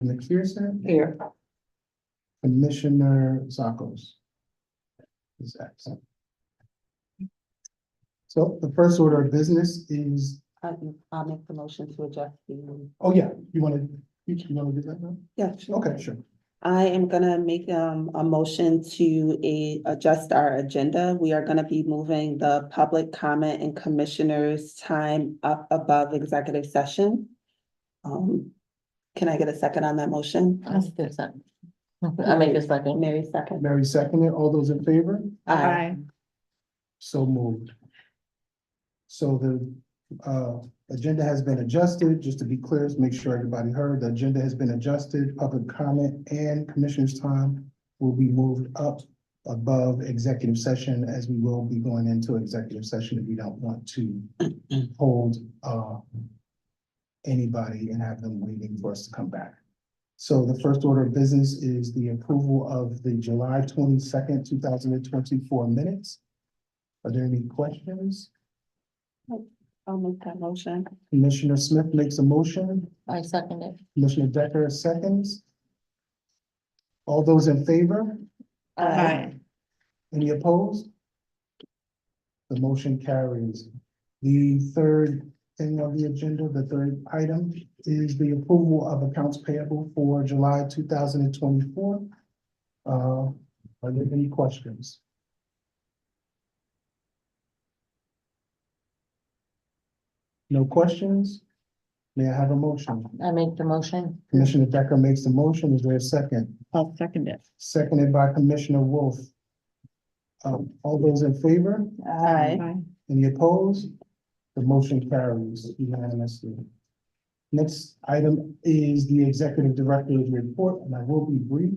McPherson, Here. Commissioner Sakos is absent. So the first order of business is, I'll make the motion to adjust the. oh yeah, you wanna do that now? Yeah, sure. Okay, sure. I am gonna make a motion to adjust our agenda. We are gonna be moving the public comment and commissioners' time up above executive session. Can I get a second on that motion? I'll do a second. I make a second. Mary second. Mary seconded, all those in favor? Aye. So moved. So the agenda has been adjusted, just to be clear, to make sure everybody heard, the agenda has been adjusted, public comment and commissioners' time will be moved up above executive session, as we will be going into executive session if we don't want to hold anybody and have them waiting for us to come back. So the first order of business is the approval of the July 22nd, 2024 minutes. Are there any questions? I'll make that motion. Commissioner Smith makes a motion, I second it. Commissioner Decker seconds. All those in favor? Any opposed? The motion carries. The third thing on the agenda, the third item, is the approval of accounts payable for July 2024. Are there any questions? No questions? May I have a motion? I make the motion. Commissioner Decker makes the motion. Is there a second? I'll second it. Seconded by Commissioner Wolf. All those in favor? Aye. Any opposed? The motion carries unanimously. Next item is the executive director's report, and I will be brief.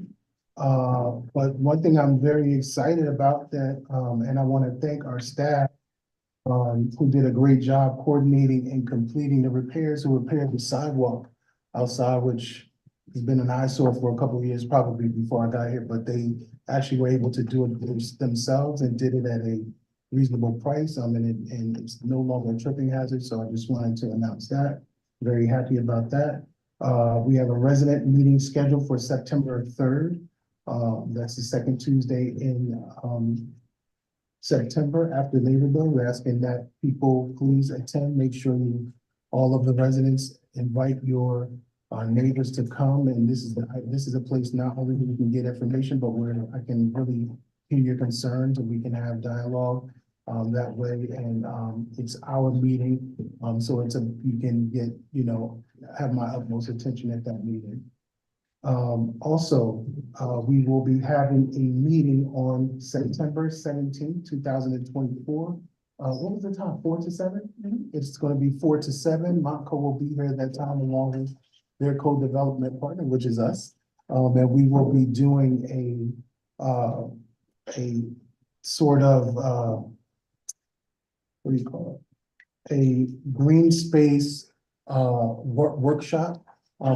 But one thing I'm very excited about that, and I want to thank our staff who did a great job coordinating and completing the repairs, who repaired the sidewalk outside, which has been an eyesore for a couple of years, probably before I got here, but they actually were able to do it themselves and did it at a reasonable price. And it's no longer a tripping hazard. So I just wanted to announce that. Very happy about that. We have a resident meeting scheduled for September 3rd. That's the second Tuesday in September after Labor Day. We're asking that people please attend. Make sure all of the residents invite your neighbors to come. And this is a place not only where we can get information, but where I can really hear your concerns and we can have dialogue that way. And it's our meeting, so you can get, have my utmost attention at that meeting. Also, we will be having a meeting on September 17th, 2024. What was the time? 4 to 7? It's going to be 4 to 7. Montco will be here at that time along with their co-development partner, which is us. And we will be doing a sort of, what do you call it? A green space workshop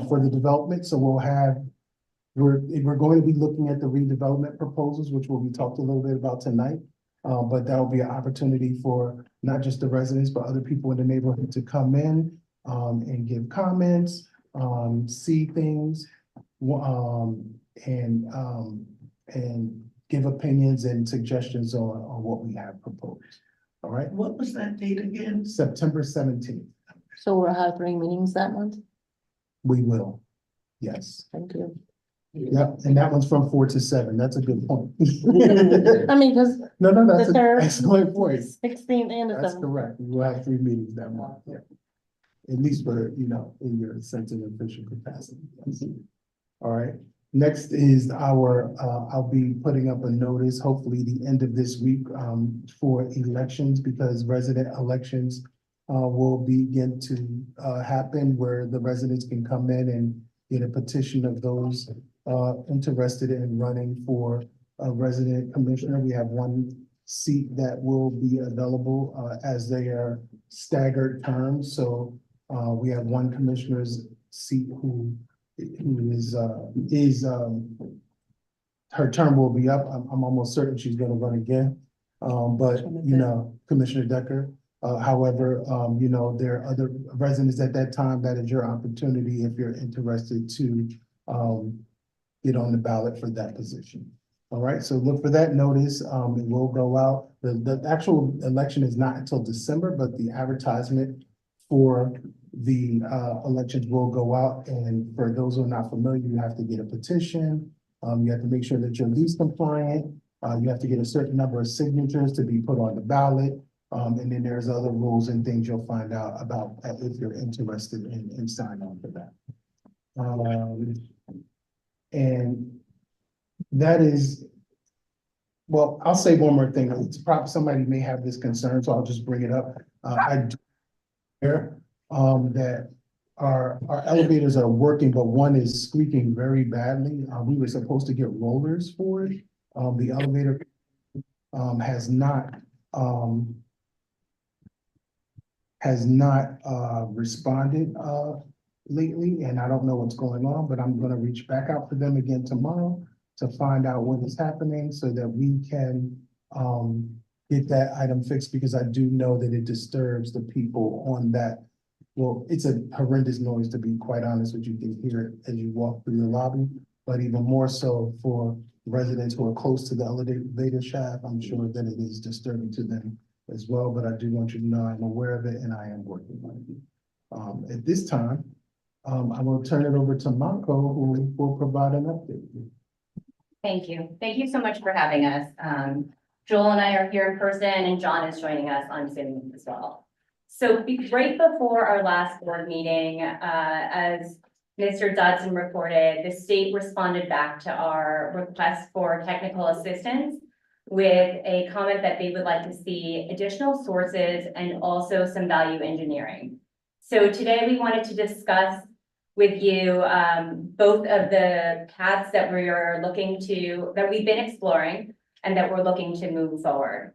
for the development. So we're going to be looking at the redevelopment proposals, which we talked a little bit about tonight. But that'll be an opportunity for not just the residents, but other people in the neighborhood to come in and give comments, see things, and give opinions and suggestions on what we have proposed. All right. What was that date again? September 17th. So we'll have 3 meetings that month? We will. Yes. Thank you. Yep. And that one's from 4 to 7. That's a good point. I mean, because No, that's the an third, excellent point. 16th and the That's 7th. correct. We will have 3 meetings that month. Yeah. At least for, in your sense of official capacity. Yes. All right. Next is I'll be putting up a notice, hopefully the end of this week, for elections, because resident elections will begin to happen where the residents can come in and get a petition of those interested in running for a resident commissioner. We have 1 seat that will be available as they are staggered terms. So we have 1 commissioner's seat who is her term will be up. I'm almost certain she's going to run again. But Commissioner Decker. However, there are other residents at that time. That is your opportunity if you're interested to get on the ballot for that position. All right, so look for that notice. It will go out. The actual election is not until December, but the advertisement for the elections will go out. And for those who are not familiar, you have to get a petition. You have to make sure that you're least compliant. You have to get a certain number of signatures to be put on the ballot. And then there's other rules and things you'll find out about if you're interested in signing on for that. And that is, well, I'll say one more thing. It's probably somebody may have this concern, so I'll just bring it up. I do hear that our elevators are working, but one is squeaking very badly. We were supposed to get rollers for it. The elevator has not responded lately, and I don't know what's going on, but I'm gonna reach back out to them again tomorrow to find out what is happening so that we can get that item fixed, because I do know that it disturbs the people on that. Well, it's a horrendous noise, to be quite honest with you. You can hear it as you walk through the lobby, but even more so for residents who are close to the elevator shaft, I'm sure that it is disturbing to them as well, but I do want you to know I'm aware of it and I am working on it. At this time, I will turn it over to Marco, who will provide an update. Thank you. Thank you so much for having us. Joel and I are here in person and John is joining us on Zoom as well. So right before our last board meeting, as Mr. Dodson reported, the state responded back to our request for technical assistance with a comment that they would like to see additional sources and also some value engineering. So today we wanted to discuss with you both of the paths that that we've been exploring and that we're looking to move forward.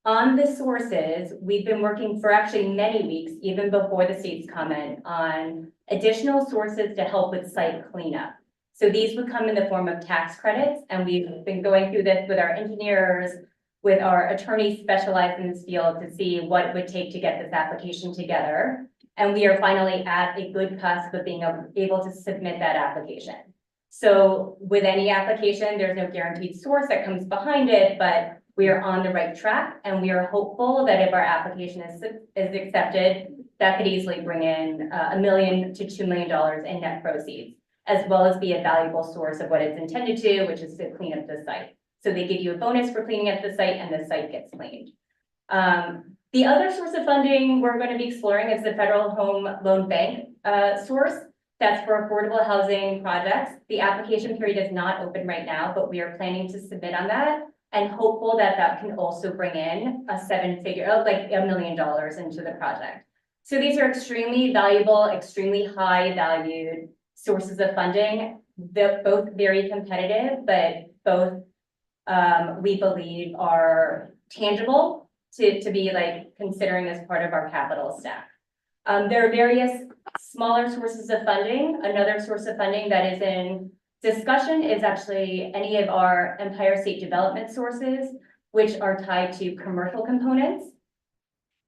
On the sources, we've been working for actually many weeks, even before the state's comment, on additional sources to help with site cleanup. So these would come in the form of tax credits, and we've been going through this with our engineers, with our attorneys specialized in this field to see what it would take to get this application together. And we are finally at a good cusp of being able to submit that application. So with any application, there's no guaranteed source that comes behind it, but we are on the right track, and we are hopeful that if our application is accepted, that could easily bring in $1 million to $2 million in net proceeds, as well as be a valuable source of what it's intended to, which is to clean up the site. So they give you a bonus for cleaning up the site, and the site gets cleaned. The other source of funding we're going to be exploring is the Federal Home Loan Bank source. That's for affordable housing projects. The application period is not open right now, but we are planning to submit on that and hopeful that that can also bring in a seven-figure, like $1 million into the project. So these are extremely valuable, extremely high valued sources of funding. They're both very competitive, but both we believe are tangible to be like considering as part of our capital stack. There are various smaller sources of funding. Another source of funding that is in discussion is actually any of our Empire State Development sources, which are tied to commercial components.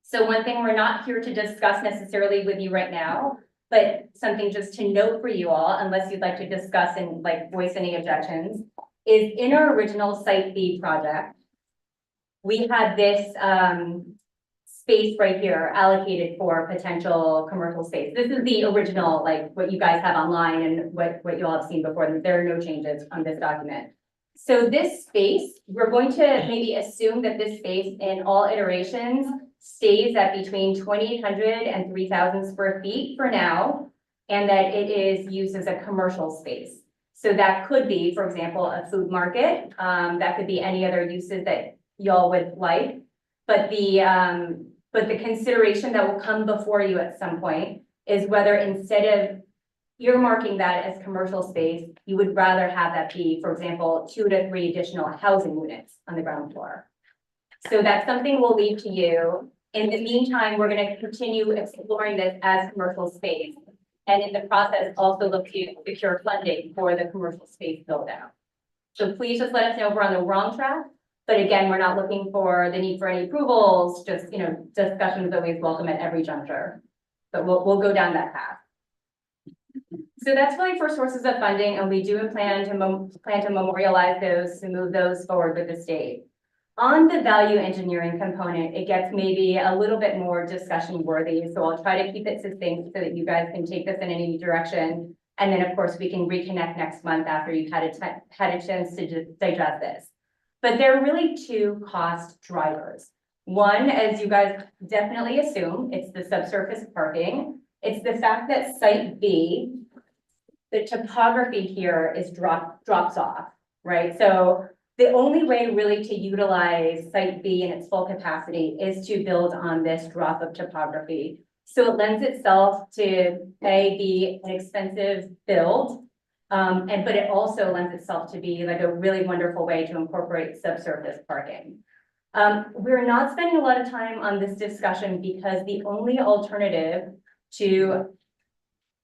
So one thing we're not here to discuss necessarily with you right now, but something just to note for you all, unless you'd like to discuss and like voice any objections, is in our original Site B project, we had this space right here allocated for potential commercial space. This is the original, like what you guys have online and what you all have seen before. There are no changes on this document. So this space, we're going to maybe assume that this space in all iterations stays at between 2,800 and 3,000 square feet for now, and that it is used as a commercial space. So that could be, for example, a food market. That could be any other uses that y'all would like. But the consideration that will come before you at some point is whether instead of earmarking that as commercial space, you would rather have that be, for example, 2 to 3 additional housing units on the ground floor. So that's something we'll leave to you. In the meantime, we're going to continue exploring this as commercial space. And in the process, also look to secure funding for the commercial space build out. So please just let us know if we're on the wrong track. But again, we're not looking for the need for any approvals, just, you know, discussion is always welcome at every juncture. But we'll go down that path. So that's really for sources of funding, and we do plan to memorialize those, to move those forward with the state. On the value engineering component, it gets maybe a little bit more discussion worthy, so I'll try to keep it succinct so that you guys can take this in any direction. And then, of course, we can reconnect next month after you've had a chance to just digest this. But there are really two cost drivers. One, as you guys definitely assume, it's the subsurface parking. It's the fact that Site B, the topography here is drops off, right? So the only way really to utilize Site B in its full capacity is to build on this drop of topography. So it lends itself to be an expensive build, but it also lends itself to be like a really wonderful way to incorporate subsurface parking. We're not spending a lot of time on this discussion because the only alternative to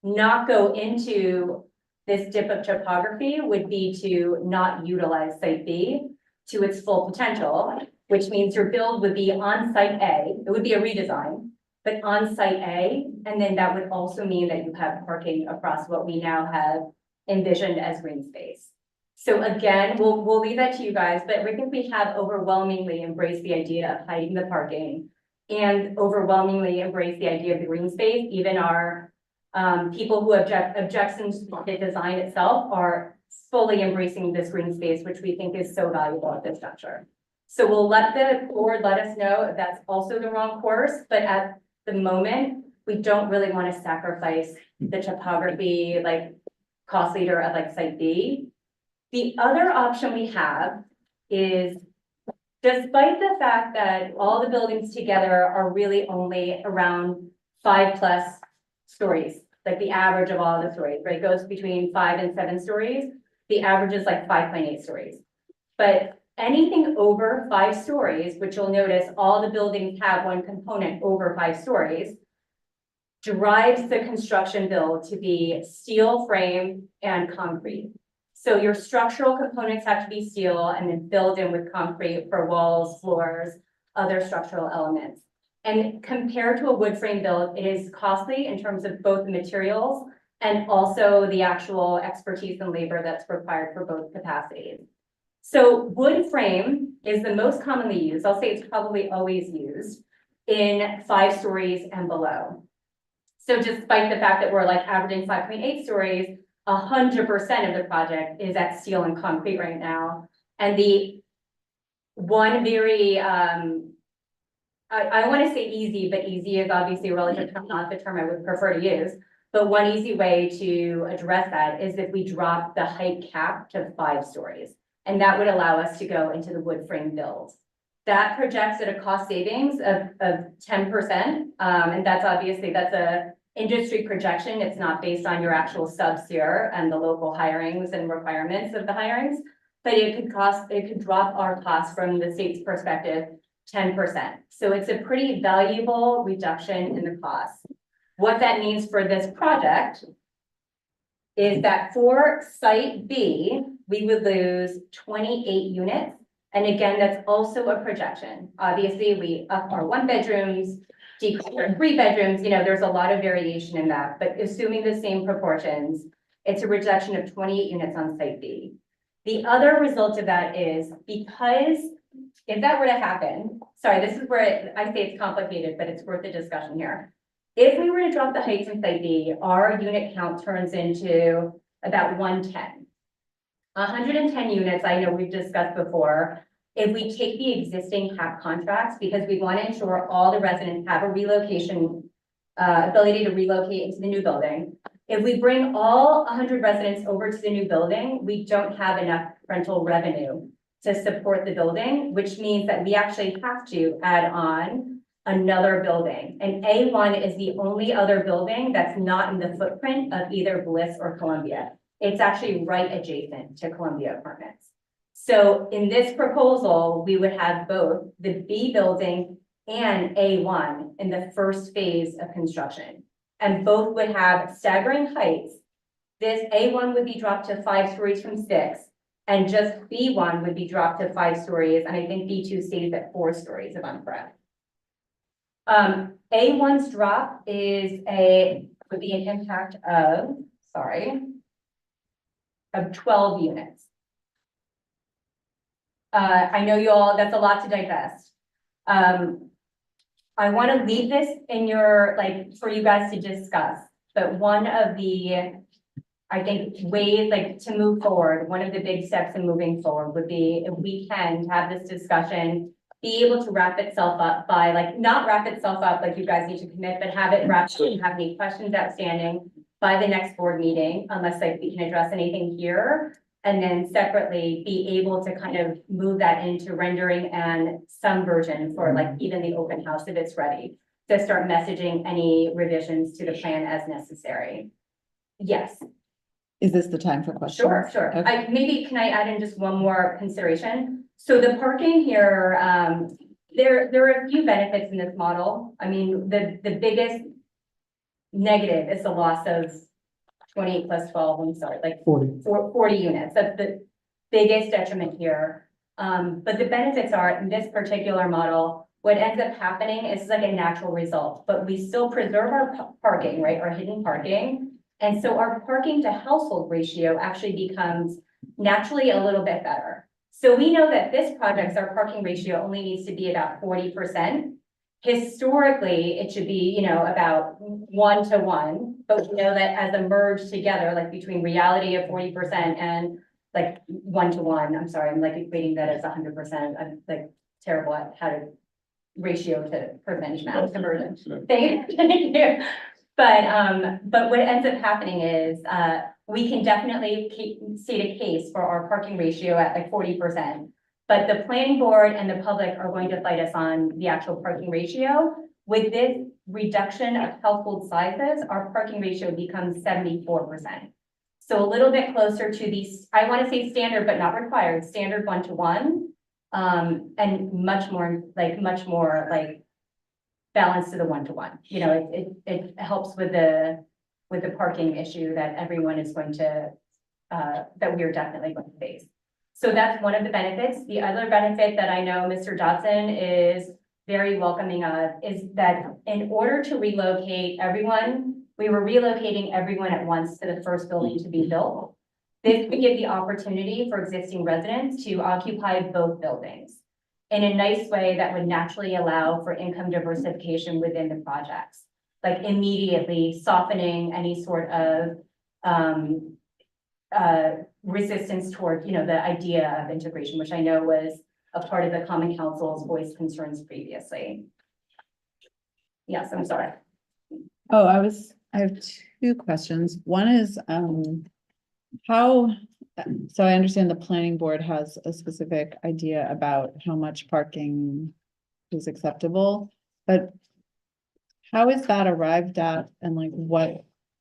not go into this dip of topography would be to not utilize Site B to its full potential, which means your build would be on Site A. It would be a redesign, but on Site A, and then that would also mean that you have parking across what we now have envisioned as green space. So again, we'll leave that to you guys, but we think we have overwhelmingly embraced the idea of hiding the parking and overwhelmingly embraced the idea of the green space. Even our people who objections to the design itself are fully embracing this green space, which we think is so valuable at this juncture. So we'll let the board let us know if that's also the wrong course, but at the moment, we don't really want to sacrifice the topography, like cost leader of like Site B. The other option we have is, despite the fact that all the buildings together are really only around 5+ stories, like the average of all the stories, right? It goes between 5 and 7 stories. The average is like 5.8 stories. But anything over 5 stories, which you'll notice all the buildings have one component over 5 stories, drives the construction build to be steel frame and concrete. So your structural components have to be steel and then filled in with concrete for walls, floors, other structural elements. And compared to a wood frame build, it is costly in terms of both the materials and also the actual expertise and labor that's required for both capacities. So wood frame is the most commonly used. I'll say it's probably always used in 5 stories and below. So despite the fact that we're like averaging 5.8 stories, 100% of the project is at steel and concrete right now. And the one very, I want to say easy, but easy is obviously a relative term, not the term I would prefer to use. But one easy way to address that is if we drop the height cap to 5 stories. And that would allow us to go into the wood frame build. That projects at a cost savings of 10%. And that's obviously, that's a industry projection. It's not based on your actual subs here and the local hirings and requirements of the hirings, but it could drop our costs from the state's perspective 10%. So it's a pretty valuable reduction in the cost. What that means for this project is that for Site B, we would lose 28 units. And again, that's also a projection. Obviously, we up our 1 bedrooms, decrease our 3 bedrooms, you know, there's a lot of variation in that, but assuming the same proportions, it's a reduction of 28 units on Site B. The other result of that is because if that were to happen, sorry, this is where I say it's complicated, but it's worth the discussion here. If we were to drop the heights in Site B, our unit count turns into about 110. 110 units, I know we've discussed before. If we take the existing cap contracts, because we want to ensure all the residents have a relocation, ability to relocate into the new building. If we bring all 100 residents over to the new building, we don't have enough rental revenue to support the building, which means that we actually have to add on another building. And A1 is the only other building that's not in the footprint of either Bliss or Columbia. It's actually right adjacent to Columbia Apartments. So in this proposal, we would have both the B building and A1 in the first phase of construction. And both would have staggering heights. This A1 would be dropped to 5 stories from 6, and just B1 would be dropped to 5 stories, and I think B2 stays at 4 stories if I'm correct. A1's drop would be an impact of sorry, of 12 units. I know you all, that's a lot to digest. I want to leave this in your, like, for you guys to discuss, but one of the, I think, ways like to move forward, one of the big steps in moving forward would be if we can have this discussion, be able to wrap itself up by, like, not wrap itself up like you guys need to commit, but have it wrapped up and have any questions outstanding by the next board meeting, unless like we can address anything here. And then separately be able to kind of move that into rendering and some version for like even the open house if it's ready. To start messaging any revisions to the plan as necessary. Yes, Is this the time for questions? sure. Okay. Maybe can I add in just one more consideration? So the parking here, there are a few benefits in this model. I mean, the biggest negative is the loss of 28 plus 12, I'm sorry, like 40 units. That's the biggest detriment here. But the benefits are in this particular model, what ends up happening is like a natural result, but we still preserve our parking, right? Our hidden parking. And so our parking to household ratio actually becomes naturally a little bit better. So we know that this project's our parking ratio only needs to be about 40%. Historically, it should be, about 1 to 1, but we know that as a merge together, like between reality of 40% and like 1 to 1, I'm sorry, I'm like equating that as 100%. I'm like terrible at how to ratio to percentage math conversion. Thank you. But what ends up happening is, we can definitely state a case for our parking ratio at like 40%. But the planning board and the public are going to fight us on the actual parking ratio. With this reduction of household sizes, our parking ratio becomes 74%. So a little bit closer to these, I want to say standard, but not required, standard 1 to 1. And much more like balance to the 1 to 1. It helps with the parking issue that everyone is going to, that we are definitely going to face. So that's one of the benefits. The other benefit that I know Mr. Dodson is very welcoming of is that in order to relocate everyone, we were relocating everyone at once to the first building to be built. This would give the opportunity for existing residents to occupy both buildings in a nice way that would naturally allow for income diversification within the projects, like immediately softening any sort of resistance toward, the idea of integration, which I know was a part of the Common Council's voiced concerns previously. Yes, I'm sorry. Oh, I have two questions. One is, so I understand the planning board has a specific idea about how much parking is acceptable, but how is that arrived at and like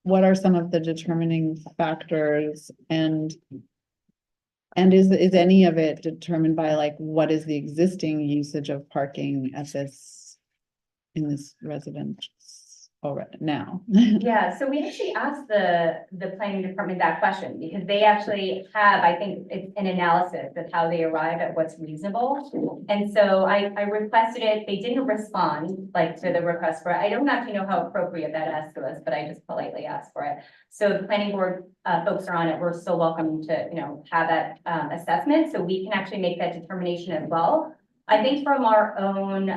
what are some of the determining factors and is any of it determined by like what is the existing usage of parking at in this residence already now? Yeah, so we actually asked the planning department that question because they actually have, I think, it's an analysis of how they arrive at what's reasonable. And so I requested it. They didn't respond like to the request for it. I don't actually know how appropriate that ask was, but I just politely asked for it. So the planning board folks are on it. We're still welcome to, have that assessment so we can actually make that determination as well. I think from our own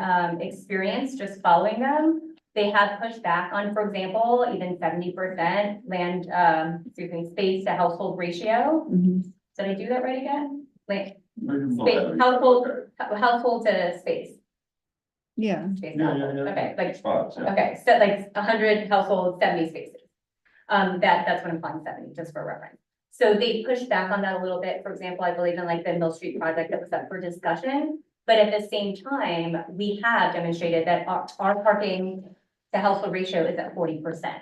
experience, just following them, they have pushed back on, for example, even 70% space to household ratio. Mhm. Did I do that right again? Space, household to space. Yeah. Space to household. Okay, like, Spots, yeah. okay, so like 100 households, 70 spaces. That's what I'm calling 70, just for reference. So they pushed back on that a little bit. For example, I believe in like the Mill Street project that was up for discussion. But at the same time, we have demonstrated that our parking to household ratio is at 40%,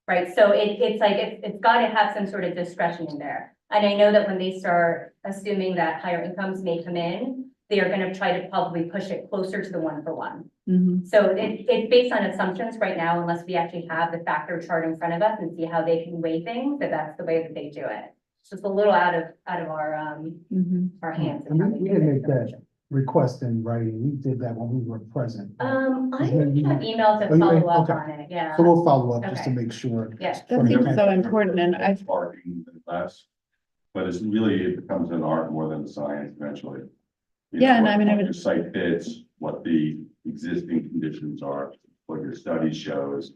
right? So it's got to have some sort of discretion in there. And I know that when they start assuming that higher incomes may come in, they are going to try to probably push it closer to the 1 for 1. Mhm. So it's based on assumptions right now, unless we actually have the factor chart in front of us and see how they can weigh things, that's the way that they do it. It's just a little out of our Mhm. hands. And we didn't make that request in writing. We did that when we were present. I Is there any- have emailed Oh, to you follow may- up okay. on it, yeah. So we'll follow up just to Okay. make sure. Yeah. That seems so important, and I've, Parking less, but it's really, it becomes an art more than a science eventually. You Yeah, know, and I mean, I what would- your site fits, what the existing conditions are, what your study shows.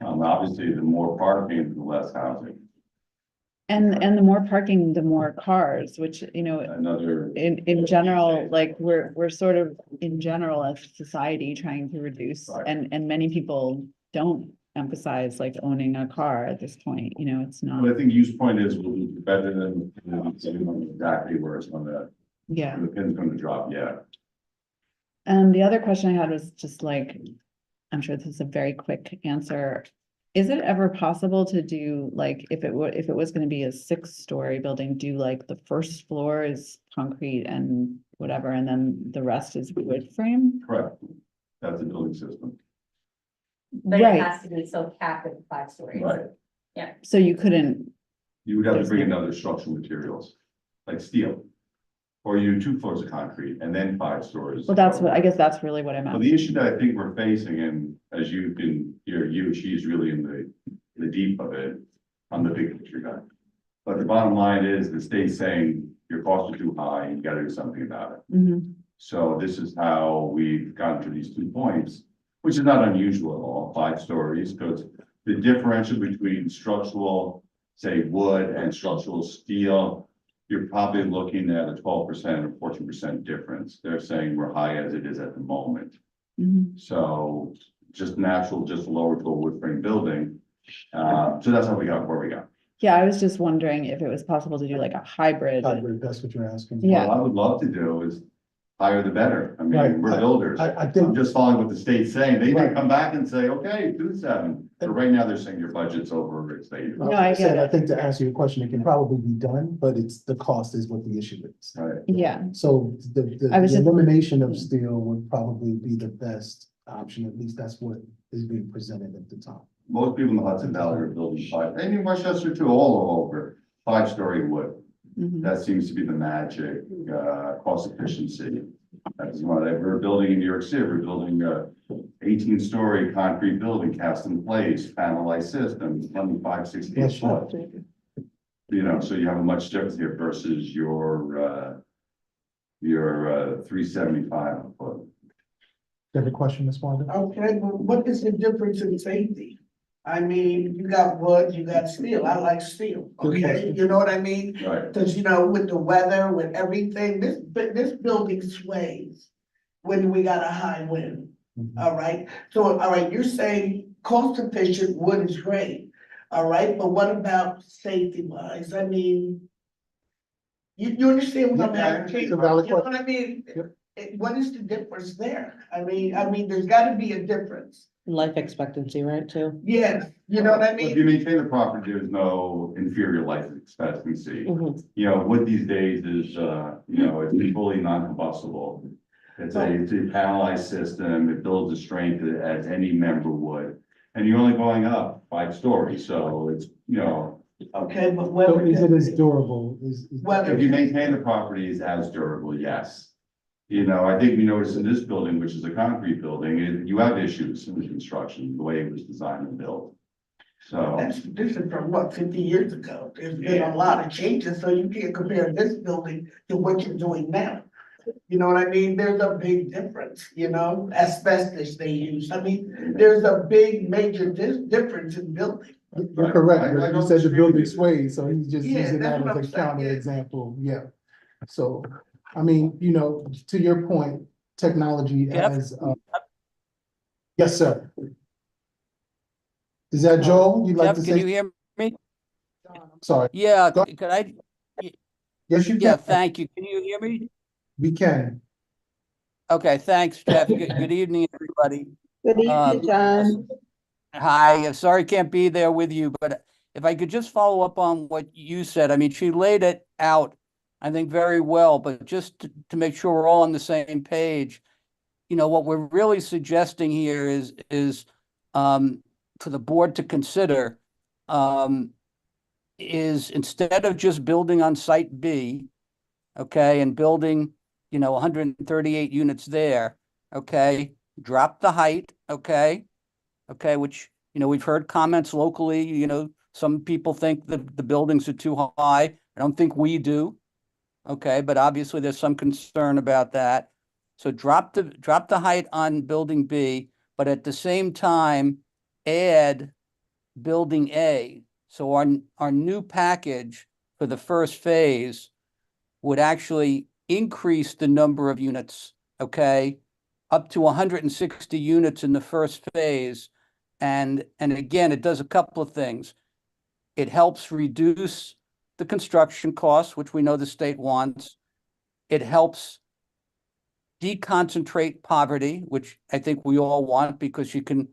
Obviously, the more parking, the less housing. and the more parking, the more cars, which, you know, Another. in general, like, we're sort of, in general, as a society, trying to reduce, Right. and many people don't emphasize like owning a car at this point, you know, it's not, But I think use point is will be better than exactly where it's gonna, yeah. where the pin's gonna drop, yeah. And the other question I had was just like, I'm sure this is a very quick answer. Is it ever possible to do, like, if it was gonna be a 6-story building, do like the first floor is concrete and whatever, and then the rest is wood frame? Correct. That's the building system. But it Right, has to be so capped at 5 stories. Right. so you couldn't, You would have to There's bring in no- other structural materials, like steel. Or you do 2 floors of concrete and then 5 stories. well, that's what, I guess that's really what I Well, meant. the issue that I think we're facing, and as you can hear, she's really in the deep of it. I'm the big picture guy. But the bottom line is the state's saying your costs are too high, you gotta do something about it. Mhm. So this is how we've gotten to these 2 points, which is not unusual at all, 5 stories, because the differential between structural, say, wood and structural steel, you're probably looking at a 12% or 14% difference. They're saying we're high as it is at the moment. Mhm. So just natural, just lower to a wood frame building. So that's how we got where we got. Yeah, I was just wondering if it was possible to do like a hybrid. That's what you're asking. Yeah. What I would love to do is higher the better. I Right. mean, we're builders. I I'm think, just following what the state's saying. They may Right. come back and say, okay, do 7. But right now they're saying your budget's over, it's stated. No, I get I it. think to answer your question, it can probably be done, but it's, the cost is what the issue is. Right. Yeah, So the I was just- elimination of steel would probably be the best option, at least that's what is being presented at the time. Most people in the Hudson Valley are building 5, and in Westchester too, all over, 5-story wood. mhm. That seems to be the magic, cost efficiency. That's why we're building in New York City, we're building a 18-story concrete building, cast in place, panelized system, 25, 60 Yes, foot. You know, so you have a much difference here versus your 375 a foot. You have a question, Ms. Wanda? Okay, but what is the difference in safety? I mean, you got wood, you got steel, I like steel, Good okay, question. you know what I mean? Right, Cause you know, with the weather, with everything, this building sways when we got a high wind, Mhm. all right? So, all right, you're saying cost efficient wood is great, all right, but what about safety wise? I mean, you understand what I'm Yeah, asking? it's a valid You know what I mean? Yep. What is the difference there? I mean, there's gotta be a difference. Life expectancy, right, too? Yes, you know what I if you mean? maintain the property, there's no inferior life expectancy. Mhm. You know, wood these days is, you know, it's fully non-combustible. It's a panelized system, it builds the strength as any member would. And you're only going up 5 stories, so it's, you know, Okay, but So whether. is it as durable? Whether- if you maintain the property, it's as durable, yes. You know, I think we noticed in this building, which is a concrete building, you have issues in the construction, the way it was designed and built. So, This is from what, 50 years ago? There's been Yeah. a lot of changes, so you can't compare this building to what you're doing now. You know what I mean? There's a big difference, you know, asbestos they use. I mean, there's a big major difference in building. You're correct, I but you don't said the disagree building with you. sways, so he's just Yeah, using that's that what as I'm a saying, counter yeah. example, yeah. So, I mean, you know, to your point, technology Jeff? as, yes, sir. Is that Joel? You'd like Jeff, to can you say? hear me? Sorry, Yeah, Go- could I? yes, you Yeah, can, thank you. Can you hear me? we can. Okay, thanks, Jeff. Good evening, everybody. Good evening, John. Hi, sorry can't be there with you, but if I could just follow up on what you said. I mean, she laid it out, I think, very well, but just to make sure we're all on the same page, you know, what we're really suggesting here is for the board to consider is instead of just building on site B, okay, and building hundred and 38 units there, okay? Drop the height, okay? Okay, which, we've heard comments locally, some people think the buildings are too high. I don't think we do. Okay, but obviously there's some concern about that. So drop the height on building B, but at the same time, add building A. So our new package for the first phase would actually increase the number of units, okay? Up to 160 units in the first phase. And again, it does a couple of things. It helps reduce the construction costs, which we know the state wants. It helps deconcentrate poverty, which I think we all want because you can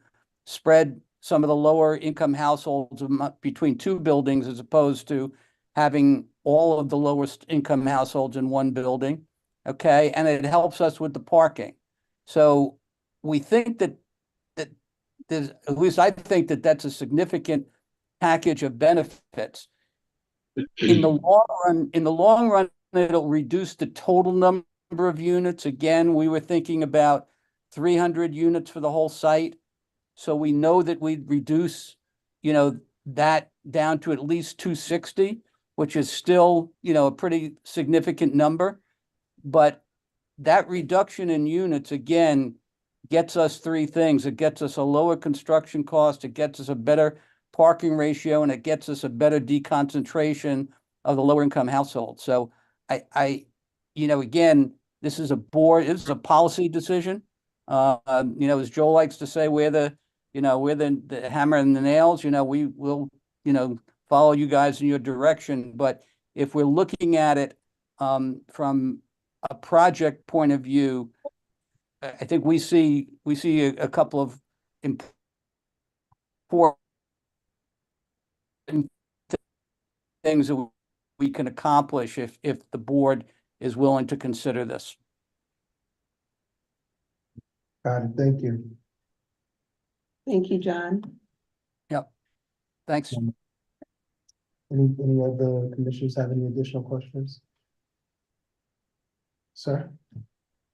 spread some of the lower income households between two buildings as opposed to having all of the lowest income households in one building. Okay, and it helps us with the parking. So we think that there's, at least I think that that's a significant package of benefits. In the long run, it'll reduce the total number of units. Again, we were thinking about 300 units for the whole site. So we know that we'd reduce, that down to at least 260, which is still, a pretty significant number. But that reduction in units, again, gets us three things. It gets us a lower construction cost, it gets us a better parking ratio, and it gets us a better deconcentration of the lower income household. So again, this is a policy decision. As Joel likes to say, we're the hammer and the nails, we will, follow you guys in your direction. But if we're looking at it from a project point of view, I think we see a couple of important things that we can accomplish if the board is willing to consider this. Got it, thank you. Thank you, John. Thanks. Any of the commissioners have any additional questions? Sir?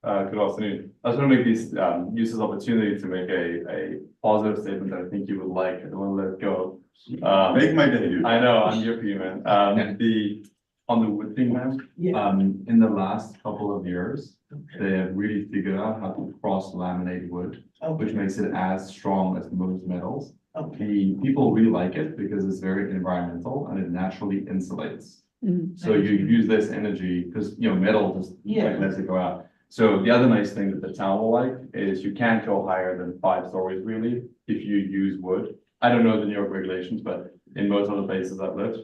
Good afternoon. I was going to make use of this opportunity to make a positive statement that I think you would like. I don't want to let it go. Make my day, dude. I know, I'm here for you, man. On the wood thing, man, in the last couple of years, they have really figured out how to cross-laminate wood, which makes it as strong as most metals. The people really like it because it's very environmental and it naturally insulates. So you use less energy because, metal just lets it go out. So the other nice thing that the town will like is you can't go higher than 5 stories really if you use wood. I don't know the New York regulations, but in most other places I've lived.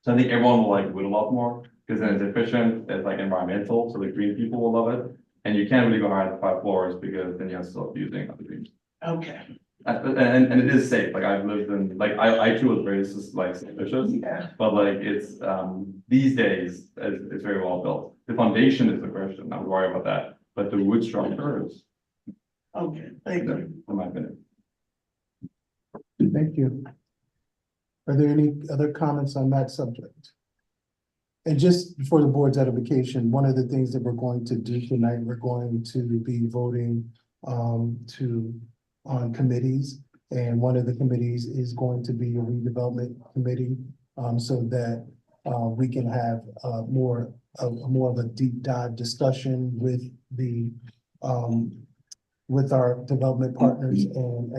So I think everyone will like wood a lot more because then it's efficient, it's like environmental, so the green people will love it. And you can't really go higher than 5 floors because then you have to stop using other greens. Okay. And it is safe. Like I've lived in, like I too was very suspicious, but like it's these days it's very well built. The foundation is the question. I'm worried about that, but the wood structure is. Okay, thank you. In my opinion. Thank you. Are there any other comments on that subject? And just for the board's edification, one of the things that we're going to do tonight, we're going to be voting on committees. And one of the committees is going to be a redevelopment committee, so that we can have more of a deep dive discussion with with our development partners, and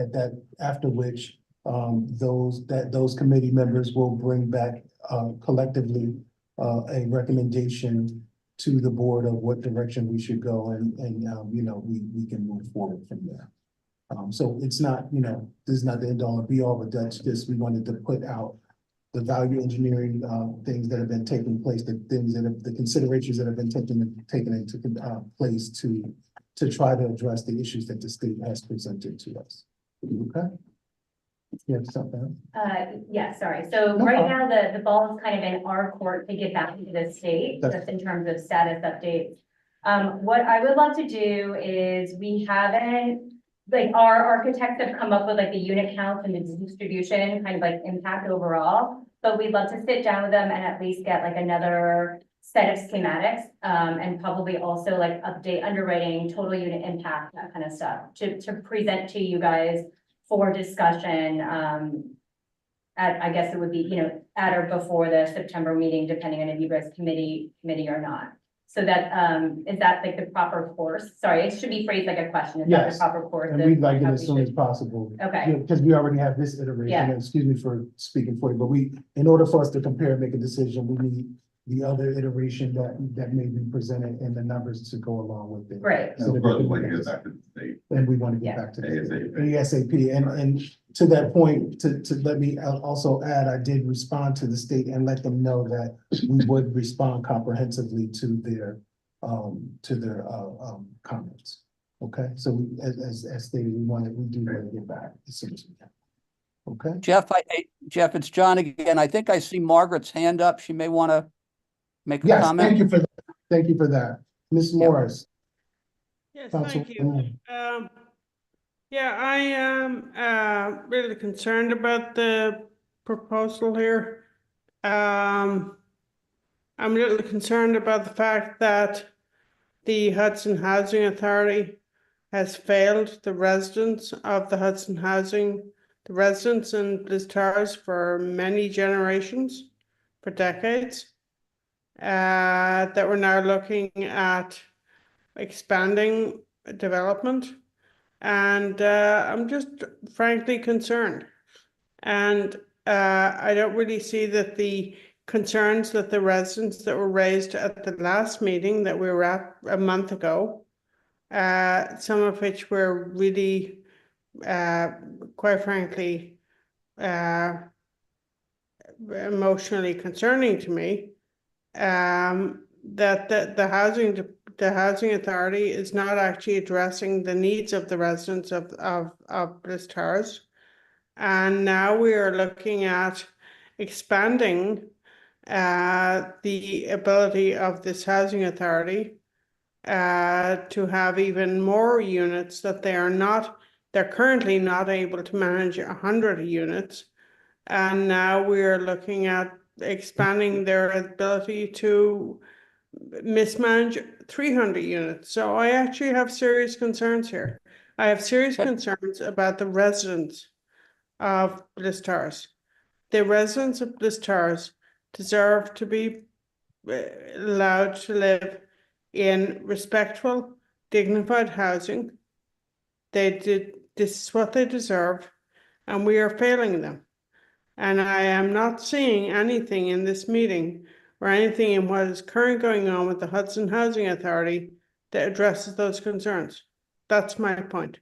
after which those committee members will bring back collectively a recommendation to the board of what direction we should go, and we can move forward from there. So it's not, this is not the end all be all, but that's just, we wanted to put out the value engineering things that have been taking place, the considerations that have been taken into place to try to address the issues that the state has presented to us. Okay? You have something? Yeah, sorry. So No right problem. now, the ball is kind of in our court to get back to the state, That's- just in terms of status updates. What I would love to do is we haven't, like, our architects have come up with like the unit counts and the distribution kind of like impact overall. But we'd love to sit down with them and at least get like another set of schematics, and probably also like update underwriting, total unit impact, that kind of stuff, to present to you guys for discussion, I guess it would be, at or before the September meeting, depending on if you guys committee or not. So that, is that like the proper course? Sorry, it should be phrased like a question. Is that Yes, the proper course? And of we'd like it how as we soon should- as possible. Okay. Because we already have this iteration, Yeah. and excuse me for speaking for you, but in order for us to compare and make a decision, we need the other iteration that may be presented and the numbers to go along with it. Right. So And that of we course, can we'd like make to a get back to the state. And we want to get Yeah. back to ASAP. ASAP, and to that point, to let me also add, I did respond to the state and let them know that we would respond comprehensively to their comments. Okay, so we, as stated, we do want to get back as soon as we can. Okay, Jeff, it's John again. I think I see Margaret's hand up. She may want to make a yes, comment. thank you for that, Ms. Morris. Yes, Council- thank you. Yeah, I am really concerned about the proposal here. I'm a little concerned about the fact that the Hudson Housing Authority has failed the residents of the Hudson Housing, the residents in Bliss Towers for many generations, for decades. That we're now looking at expanding development. And I'm just frankly concerned. And I don't really see that the concerns that the residents that were raised at the last meeting that we were at a month ago, some of which were really, quite frankly, emotionally concerning to me, that the housing authority is not actually addressing the needs of the residents of Bliss Towers. And now we are looking at expanding the ability of this housing authority to have even more units that they're currently not able to manage 100 units. And now we are looking at expanding their ability to mismanage 300 units. So I actually have serious concerns here. I have serious concerns about the residents of Bliss Towers. The residents of Bliss Towers deserve to be allowed to live in respectful, dignified housing. This is what they deserve, and we are failing them. And I am not seeing anything in this meeting or anything in what is currently going on with the Hudson Housing Authority that addresses those concerns. That's my point.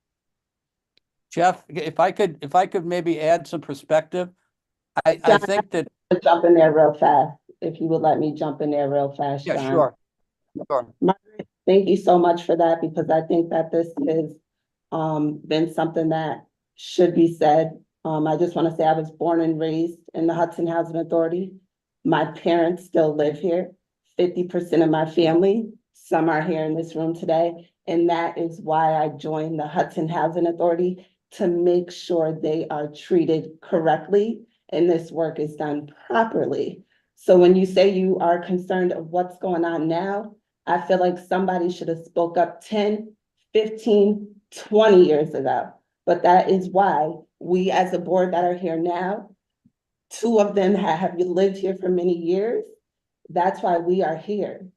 Jeff, if I could maybe add some perspective. I John, think that, Jump in there real fast, if you would let me jump in there real fast, yeah, John. sure. Thank you so much for that, because I think that this has been something that should be said. I just want to say I was born and raised in the Hudson Housing Authority. My parents still live here. 50% of my family, some are here in this room today. And that is why I joined the Hudson Housing Authority, to make sure they are treated correctly and this work is done properly. So when you say you are concerned of what's going on now, I feel like somebody should have spoke up 10, 15, 20 years ago. But that is why we, as a board that are here now, 2 of them have lived here for many years. That's why we are here.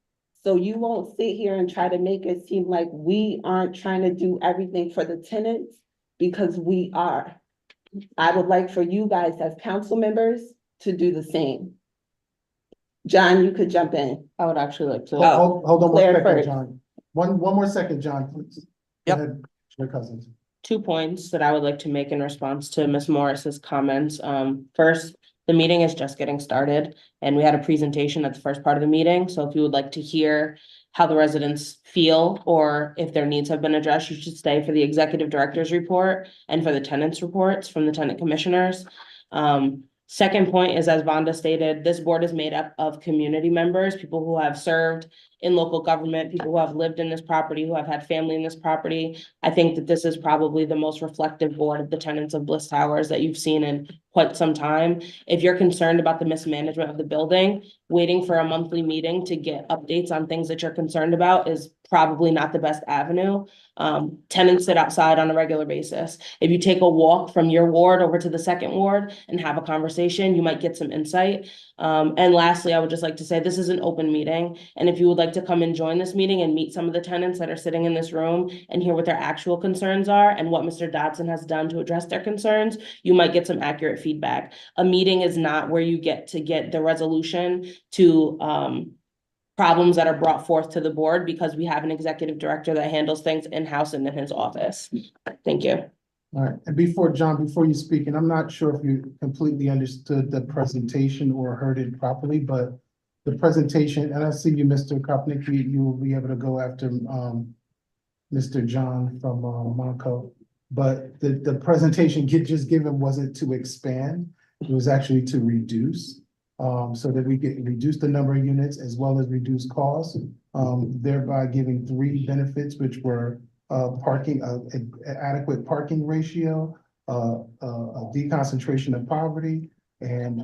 So you won't sit here and try to make it seem like we aren't trying to do everything for the tenants, because we are. I would like for you guys as council members to do the same. John, you could jump in. I would actually like to. Oh, Hold on one Claire second, first. John. One more second, John. Please. Go Yep. ahead, Your Cousins. 2 points that I would like to make in response to Ms. Morris's comments. First, the meeting is just getting started and we had a presentation at the first part of the meeting. So if you would like to hear how the residents feel or if their needs have been addressed, you should stay for the executive director's report and for the tenants reports from the tenant commissioners. Second point is, as Vonda stated, this board is made up of community members, people who have served in local government, people who have lived in this property, who have had family in this property. I think that this is probably the most reflective board of the tenants of Bliss Towers that you've seen in quite some time. If you're concerned about the mismanagement of the building, waiting for a monthly meeting to get updates on things that you're concerned about is probably not the best avenue. Tenants sit outside on a regular basis. If you take a walk from your ward over to the second ward and have a conversation, you might get some insight. And lastly, I would just like to say this is an open meeting. And if you would like to come and join this meeting and meet some of the tenants that are sitting in this room and hear what their actual concerns are and what Mr. Dodson has done to address their concerns, you might get some accurate feedback. A meeting is not where you get to get the resolution to problems that are brought forth to the board, because we have an executive director that handles things in-house and in his office. Thank you. All right, and John, before you speak, and I'm not sure if you completely understood the presentation or heard it properly, but the presentation, and I see you, Mr. Kopnick, you will be able to go after Mr. John from Monco. But the presentation just given wasn't to expand, it was actually to reduce. So that we could reduce the number of units as well as reduce costs, thereby giving 3 benefits, which were parking, adequate parking ratio, a deconcentration of poverty, and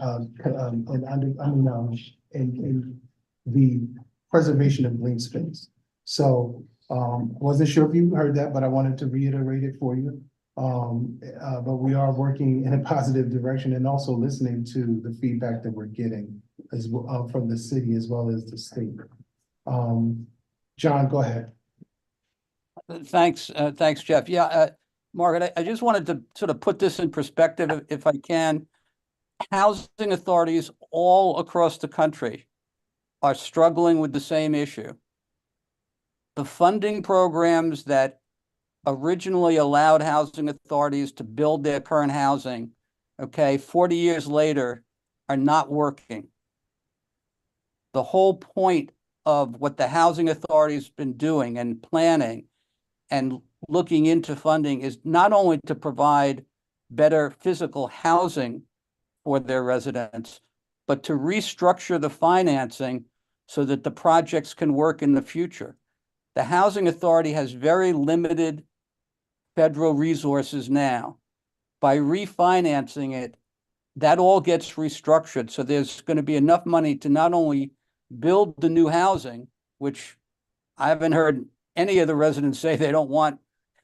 the preservation of green space. So wasn't sure if you heard that, but I wanted to reiterate it for you. But we are working in a positive direction and also listening to the feedback that we're getting as well from the city as well as the state. John, go ahead. Thanks, Jeff. Yeah, Margaret, I just wanted to sort of put this in perspective, if I can. Housing authorities all across the country are struggling with the same issue. The funding programs that originally allowed housing authorities to build their current housing, 40 years later, are not working. The whole point of what the housing authority's been doing and planning and looking into funding is not only to provide better physical housing for their residents, but to restructure the financing so that the projects can work in the future. The housing authority has very limited federal resources now. By refinancing it, that all gets restructured. So there's going to be enough money to not only build the new housing, which I haven't heard any of the residents say they don't want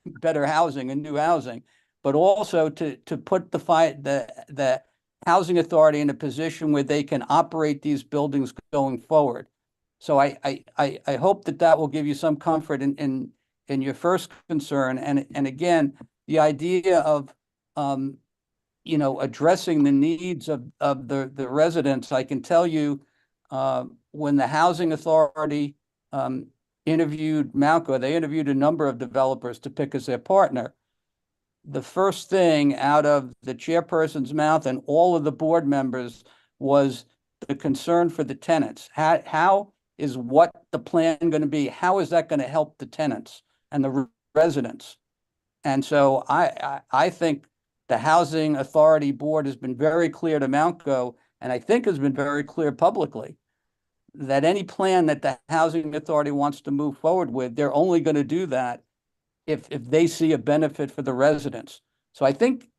better housing and new housing, but also to put the housing authority in a position where they can operate these buildings going forward. So I hope that will give you some comfort in your first concern. And again, the idea of addressing the needs of the residents. I can tell you, when the housing authority interviewed Malco, they interviewed a number of developers to pick as their partner. The first thing out of the chairperson's mouth and all of the board members was the concern for the tenants. How is what the plan going to be? How is that going to help the tenants and the residents? And so I think the Housing Authority Board has been very clear to Malco, and I think has been very clear publicly, that any plan that the Housing Authority wants to move forward with, they're only going to do that if they see a benefit for the residents. So I think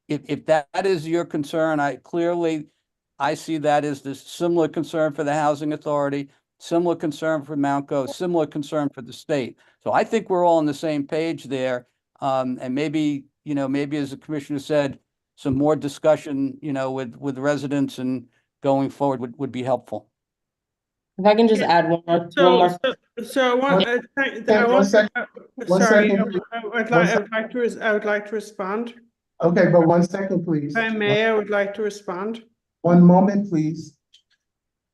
if that is your concern, I see that as this similar concern for the Housing Authority, similar concern for Malco, similar concern for the state. So I think we're all on the same page there. And maybe as the commissioner said, some more discussion, with residents and going forward would be helpful. If I can just add one more. So I want, One second. sorry, please. I would like to respond. Okay, but 1 second, please. If I may, I would like to respond. One moment, please.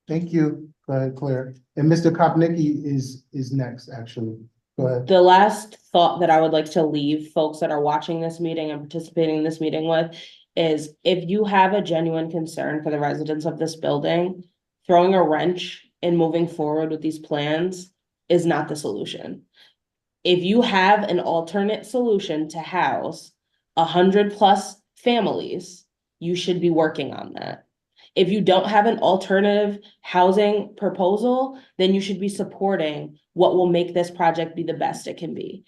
Thank you. Go ahead, Claire. And Mr. Kopnicki is next, actually. Go ahead. The last thought that I would like to leave folks that are watching this meeting and participating in this meeting with is, if you have a genuine concern for the residents of this building, throwing a wrench in moving forward with these plans is not the solution. If you have an alternate solution to house 100+ families, you should be working on that. If you don't have an alternative housing proposal, then you should be supporting what will make this project be the best it can be.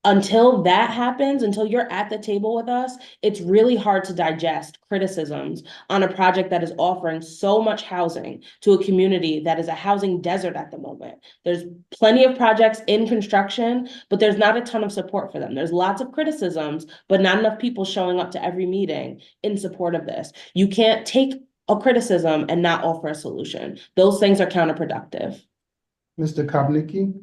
Until that happens, until you're at the table with us, it's really hard to digest criticisms on a project that is offering so much housing to a community that is a housing desert at the moment. There's plenty of projects in construction, but there's not a ton of support for them. There's lots of criticisms, but not enough people showing up to every meeting in support of this. You can't take a criticism and not offer a solution. Those things are counterproductive. Mr. Kobnicki?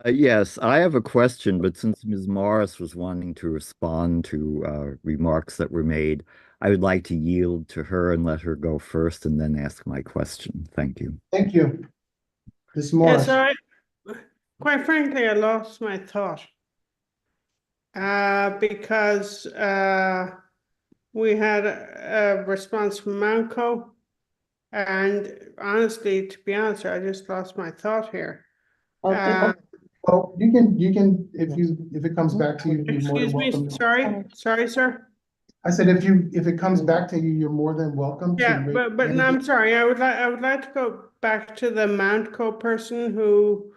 Yes, I have a question, but since Ms. Morris was wanting to respond to remarks that were made, I would like to yield to her and let her go first and then ask my question. Thank you. Thank you. Ms. Yes, Morris? quite frankly, I lost my thought. Because we had a response from Manco. And honestly, to be honest, I just lost my thought here. Well, you can, if it comes back to you, you're more than Excuse me, welcome. sorry, sir. I said, if it comes back to you, you're more than welcome to. Yeah, but no, I'm sorry, I would like to go back to the Mountco person who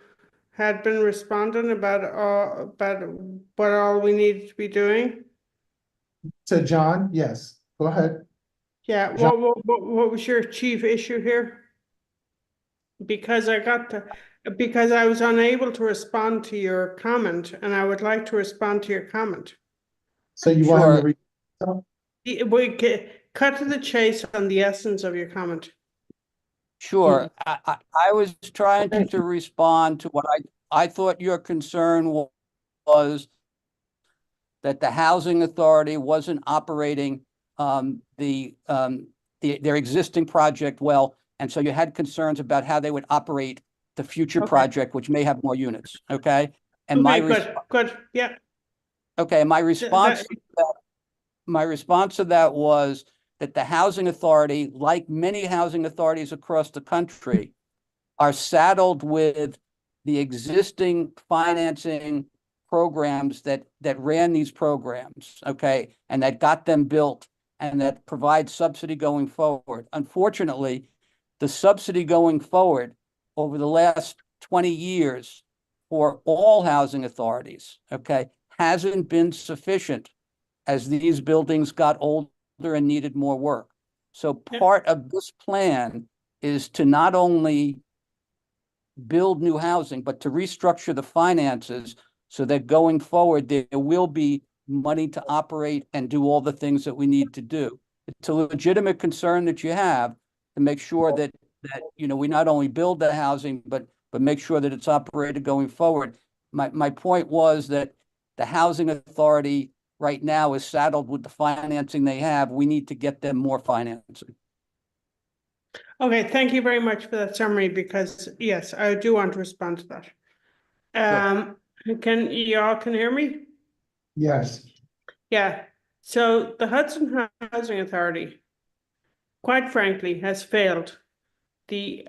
had been responding about what all we needed to be doing. To John, yes, go ahead. Yeah, John? what was your chief issue here? Because because I was unable to respond to your comment, and I would like to respond to your comment. So you want him to Cut to the chase on the essence of your comment. Sure. I was trying to respond to what I thought your concern was that the housing authority wasn't operating their existing project well, and so you had concerns about how they would operate the future project, which may have more units. Okay, and good, yeah. Okay, my response to that was that the housing authority, like many housing authorities across the country, are saddled with the existing financing programs that ran these programs, okay, and that got them built and that provide subsidy going forward. Unfortunately, the subsidy going forward over the last 20 years for all housing authorities, okay, hasn't been sufficient as these buildings got older and needed more work. So part of this plan is to not only build new housing, but to restructure the finances so that going forward, there will be money to operate and do all the things that we need to do. It's a legitimate concern that you have to make sure that we not only build the housing, but make sure that it's operated going forward. My point was that the housing authority right now is saddled with the financing they have. We need to get them more financing. Okay, thank you very much for that summary, because yes, I do want to respond to that. Can you all hear me? Yes. Yeah, so the Hudson Housing Authority, quite frankly, has failed the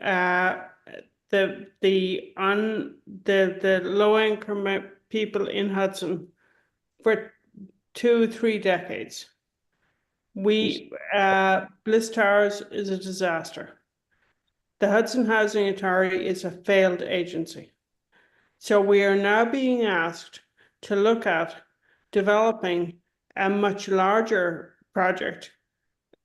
low income people in Hudson for 2-3 decades. Bliss Towers is a disaster. The Hudson Housing Authority is a failed agency. So we are now being asked to look at developing a much larger project.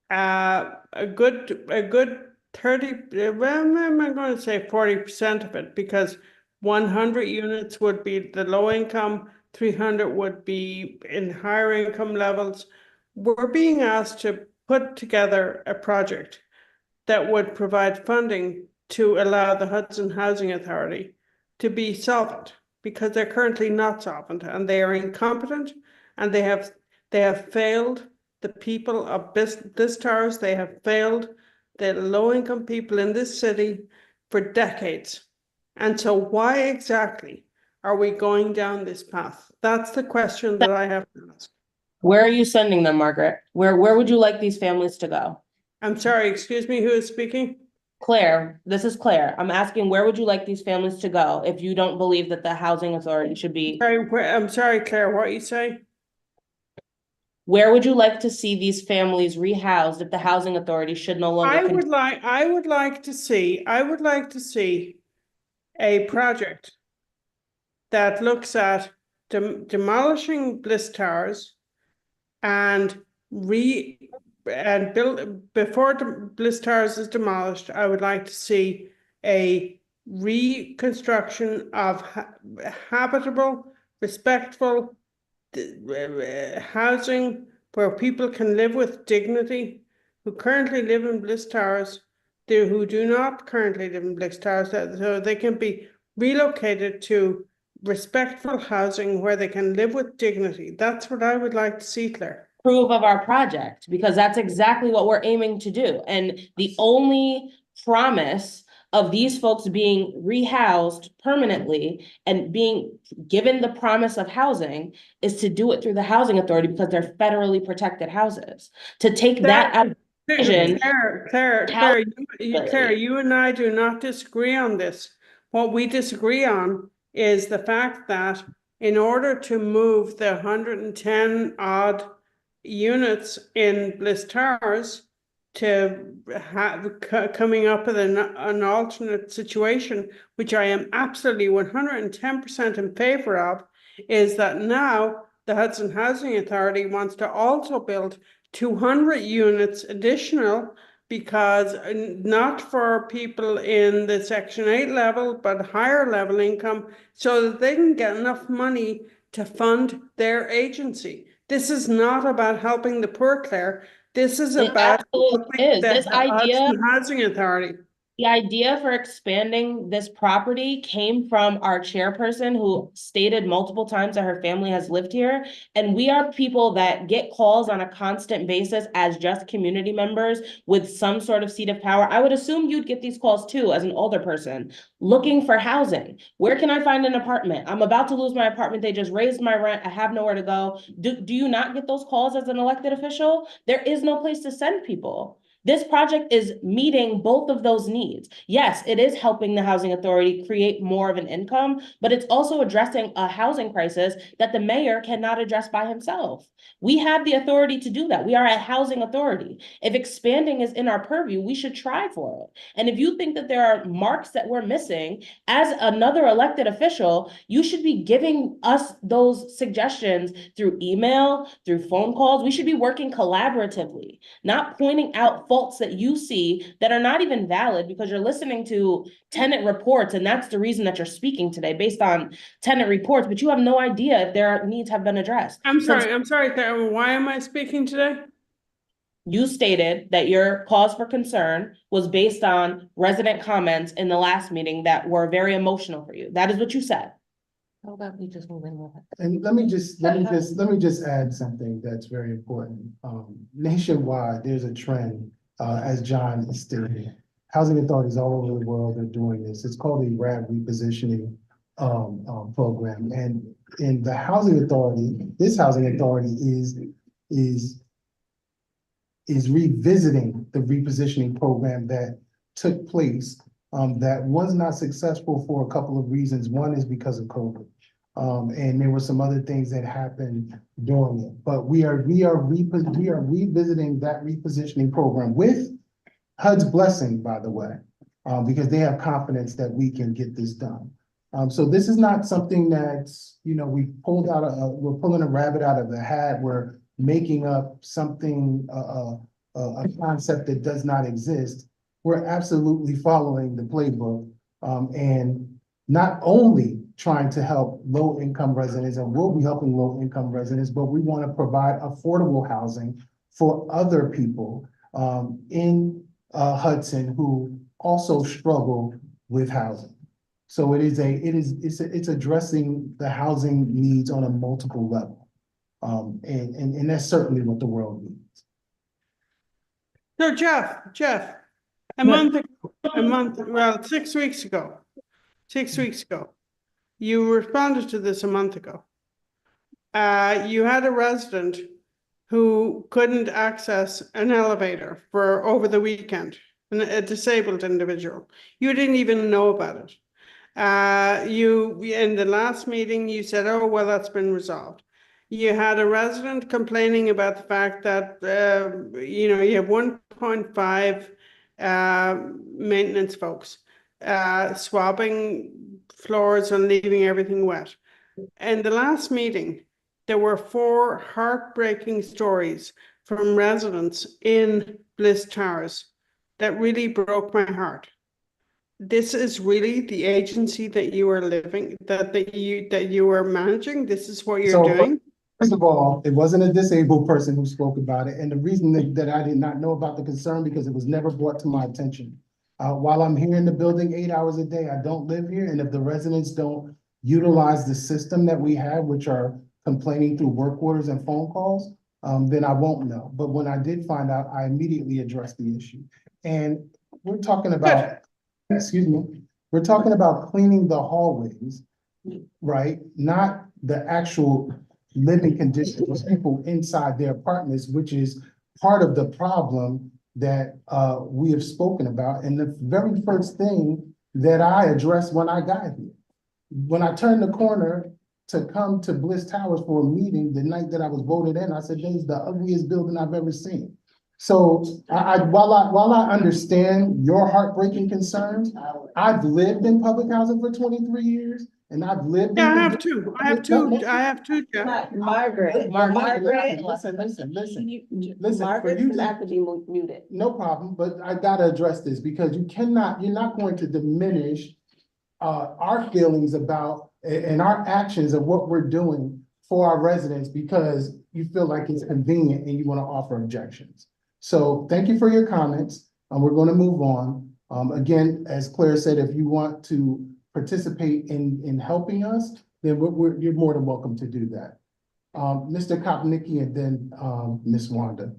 A good 30, well, I'm going to say 40% of it, because 100 units would be the low income, 300 would be in higher income levels. We're being asked to put together a project that would provide funding to allow the Hudson Housing Authority to be solvent, because they're currently not solvent, and they are incompetent, and they have failed the people of Bliss Towers. They have failed the low-income people in this city for decades. And so why exactly are we going down this path? That's the question that I have to ask. Where are you sending them, Margaret? Where would you like these families to go? I'm sorry, excuse me, who is speaking? Claire, this is Claire. I'm asking, where would you like these families to go if you don't believe that the housing authority should be? I'm sorry, Claire, what are you saying? Where would you like to see these families rehoused if the housing authority should no longer? I would like to see a project that looks at demolishing Bliss Towers and build, before the Bliss Towers is demolished, I would like to see a reconstruction of habitable, respectful housing where people can live with dignity, who currently live in Bliss Towers, who do not currently live in Bliss Towers, so they can be relocated to respectful housing where they can live with dignity. That's what I would like to see, Claire. Approve of our project, because that's exactly what we're aiming to do. And the only promise of these folks being rehoused permanently and being given the promise of housing is to do it through the housing authority, because they're federally protected houses. To take that out of the vision. Claire, you and I do not disagree on this. What we disagree on is the fact that in order to move the 110 odd units in Bliss Towers to have coming up with an alternate situation, which I am absolutely 110% in favor of, is that now the Hudson Housing Authority wants to also build 200 units additional, because not for people in the Section 8 level, but higher level income, so that they can get enough money to fund their agency. This is not about helping the poor, Claire. This is It about absolutely is. This idea. Hudson Housing Authority. The idea for expanding this property came from our chairperson, who stated multiple times that her family has lived here. And we are people that get calls on a constant basis as just community members with some sort of seat of power. I would assume you'd get these calls too as an older person looking for housing. Where can I find an apartment? I'm about to lose my apartment. They just raised my rent. I have nowhere to go. Do you not get those calls as an elected official? There is no place to send people. This project is meeting both of those needs. Yes, it is helping the housing authority create more of an income, but it's also addressing a housing crisis that the mayor cannot address by himself. We have the authority to do that. We are a housing authority. If expanding is in our purview, we should try for it. And if you think that there are marks that we're missing, as another elected official, you should be giving us those suggestions through email, through phone calls. We should be working collaboratively, not pointing out faults that you see that are not even valid because you're listening to tenant reports, and that's the reason that you're speaking today based on tenant reports, but you have no idea if their needs have been addressed. I'm sorry, Claire, why am I speaking today? You stated that your cause for concern was based on resident comments in the last meeting that were very emotional for you. That is what you said. How about we just move in with it? And let me just add something that's very important. Nationwide, there's a trend, as John is stating. Housing authorities all over the world are doing this. It's called the RAD repositioning program. And in the housing authority, this housing authority is revisiting the repositioning program that took place, that was not successful for a couple of reasons. One is because of COVID. And there were some other things that happened during it, but we are revisiting that repositioning program with HUD's blessing, by the way, because they have confidence that we can get this done. So this is not something that's, we're pulling a rabbit out of the hat. We're making up something, a concept that does not exist. We're absolutely following the playbook, and not only trying to help low-income residents, and we'll be helping low-income residents, but we want to provide affordable housing for other people in Hudson who also struggle with housing. So it's addressing the housing needs on a multiple level, and that's certainly what the world needs. So Jeff, well, 6 weeks ago, you responded to this a month ago. You had a resident who couldn't access an elevator for over the weekend, a disabled individual. You didn't even know about it. In the last meeting, you said, oh, well, that's been resolved. You had a resident complaining about the fact that, you have 1.5 maintenance folks swabbing floors and leaving everything wet. In the last meeting, there were 4 heartbreaking stories from residents in Bliss Towers that really broke my heart. This is really the agency that you are living, that you are managing. This is what you're So, doing. First of all, it wasn't a disabled person who spoke about it, and the reason that I did not know about the concern, because it was never brought to my attention. While I'm here in the building 8 hours a day, I don't live here, and if the residents don't utilize the system that we have, which are complaining through work orders and phone calls, then I won't know. But when I did find out, I immediately addressed the issue. And we're talking about, excuse me, we're talking about cleaning the hallways, right? Not the actual living conditions of people inside their apartments, which is part of the problem that we have spoken about. And the very first thing that I addressed when I got here, when I turned the corner to come to Bliss Towers for a meeting the night that I was voted in, I said, this is the ugliest building I've ever seen. So while I understand your heartbreaking concerns, I've lived in public housing for 23 years. And I've lived. Yeah, I in have two. I have two, Jeff. Margaret. Listen, listen, for Margaret you does to- have to be muted. No problem, but I gotta address this because you're not going to diminish our feelings about and our actions of what we're doing for our residents because you feel like it's convenient and you want to offer objections. So thank you for your comments, and we're going to move on. Again, as Claire said, if you want to participate in helping us, then you're more than welcome to do that. Mr. Kopnicki and then Ms. Wanda.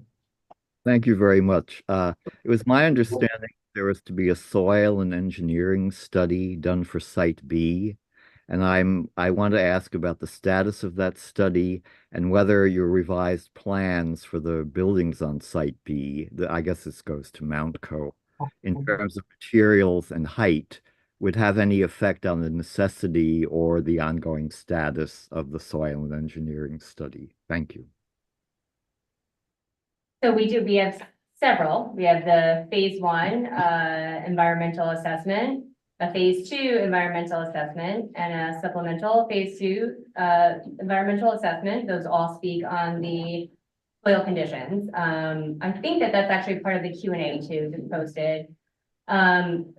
Thank you very much. It was my understanding there was to be a soil and engineering study done for Site B. And I want to ask about the status of that study and whether your revised plans for the buildings on Site B, I guess this goes to Mountco, in terms of materials and height, would have any effect on the necessity or the ongoing status of the soil and engineering study. Thank you. So we have several. We have the phase 1 environmental assessment, a phase 2 environmental assessment, and a supplemental phase 2 environmental assessment. Those all speak on the soil conditions. I think that's actually part of the Q&A too, that's posted.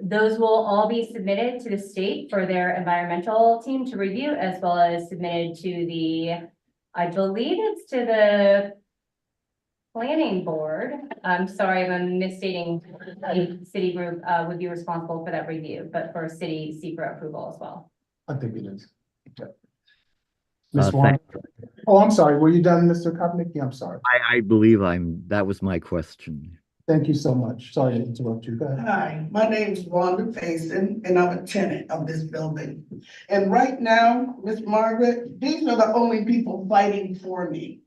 Those will all be submitted to the state for their environmental team to review, as well as submitted to I believe it's to the planning board. I'm sorry if I'm misstating. City group would be responsible for that review, but for city secret approval as well. I think it is. Okay. Ms. Wanda. Oh, I'm sorry. Were you done, Mr. Kopnicki? I'm sorry. I believe that was my question. Thank you so much. Sorry to interrupt you. Go ahead. Hi, my name's Wanda Faison, and I'm a tenant of this building. And right now, Miss Margaret, these are the only people fighting for me.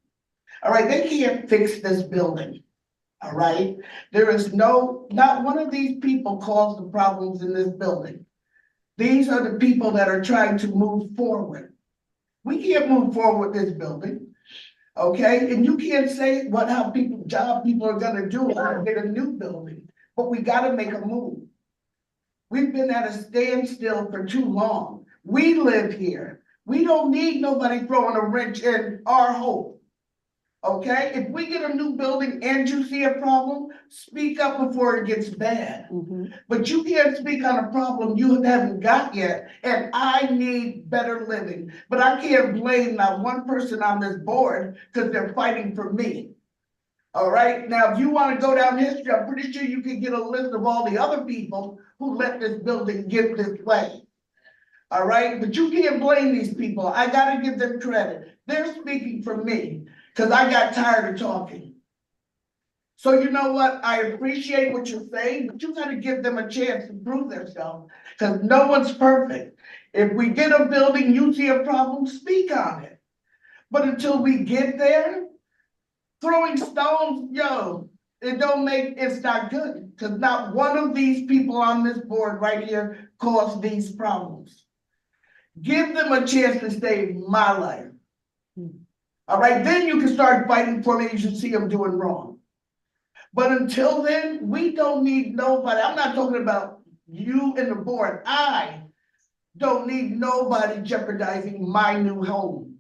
All right, they can't fix this building. All right, there is not one of these people caused the problems in this building. These are the people that are trying to move forward. We can't move forward with this building. Okay, and you can't say how job people are gonna do when they get a new building, but we gotta make a move. We've been at a standstill for too long. We live here. We don't need nobody throwing a wrench in our hope. Okay, if we get a new building and you see a problem, speak up before it gets bad. But you can't speak on a problem you haven't got yet, and I need better living. But I can't blame not one person on this board because they're fighting for me. All right, now if you want to go down history, I'm pretty sure you can get a list of all the other people who let this building get this way. All right, but you can't blame these people. I gotta give them credit. They're speaking for me because I got tired of talking. So you know what? I appreciate what you're saying, but you gotta give them a chance to prove themselves because no one's perfect. If we get a building, you see a problem, speak on it. But until we get there, throwing stones, it's not good because not one of these people on this board right here caused these problems. Give them a chance to save my life. All right, then you can start fighting for me as you see them doing wrong. But until then, we don't need nobody. I'm not talking about you and the board. I Don't need nobody jeopardizing my new home.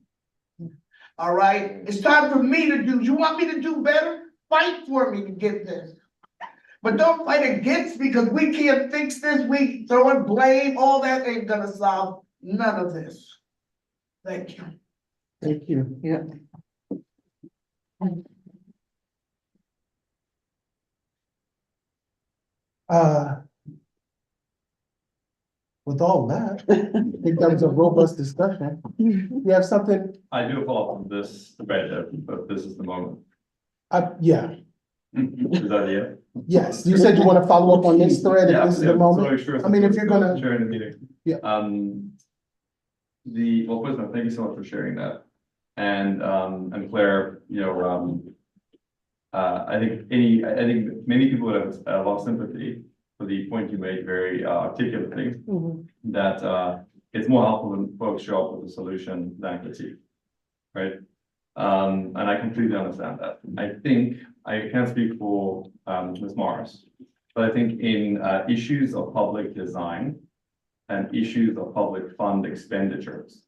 All right, it's time for me to do, you want me to do better? Fight for me to get this. But don't fight against me because we can't fix this, we throwing blame, all that ain't gonna solve none of this. Thank you. Thank you. Yeah. With all that, I think that was a robust discussion. You have something? I do follow up on this debate, but this is the moment. Yeah, Is that it? yes, you said you want to follow up on this thread, if this is the moment? Sure. I mean, if you're gonna- Sharing the meeting. Yeah. Well, first of all, thank you so much for sharing that. And Claire, I think many people would have a lot of sympathy for the point you made very articulately, that it's more helpful when folks show up with a solution than critique, right? And I completely understand that. I think I can't speak for Ms. Morris, but I think in issues of public design and issues of public fund expenditures,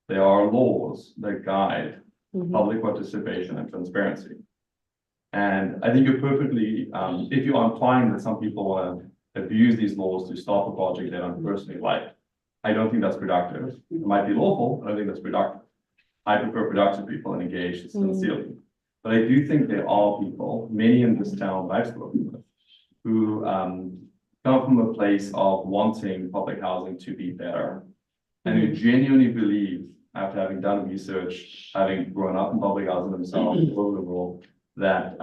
there are laws that guide public participation and transparency. And I think you're perfectly, if you are implying that some people want to abuse these laws to stop a project they don't personally like, I don't think that's productive. It might be lawful, but I don't think that's productive. I prefer productive people and engaged sincerely. But I do think there are people, many in this town that I've spoken with, who come from a place of wanting public housing to be better, and who genuinely believe, after having done research, having grown up in public housing themselves all over the world, that,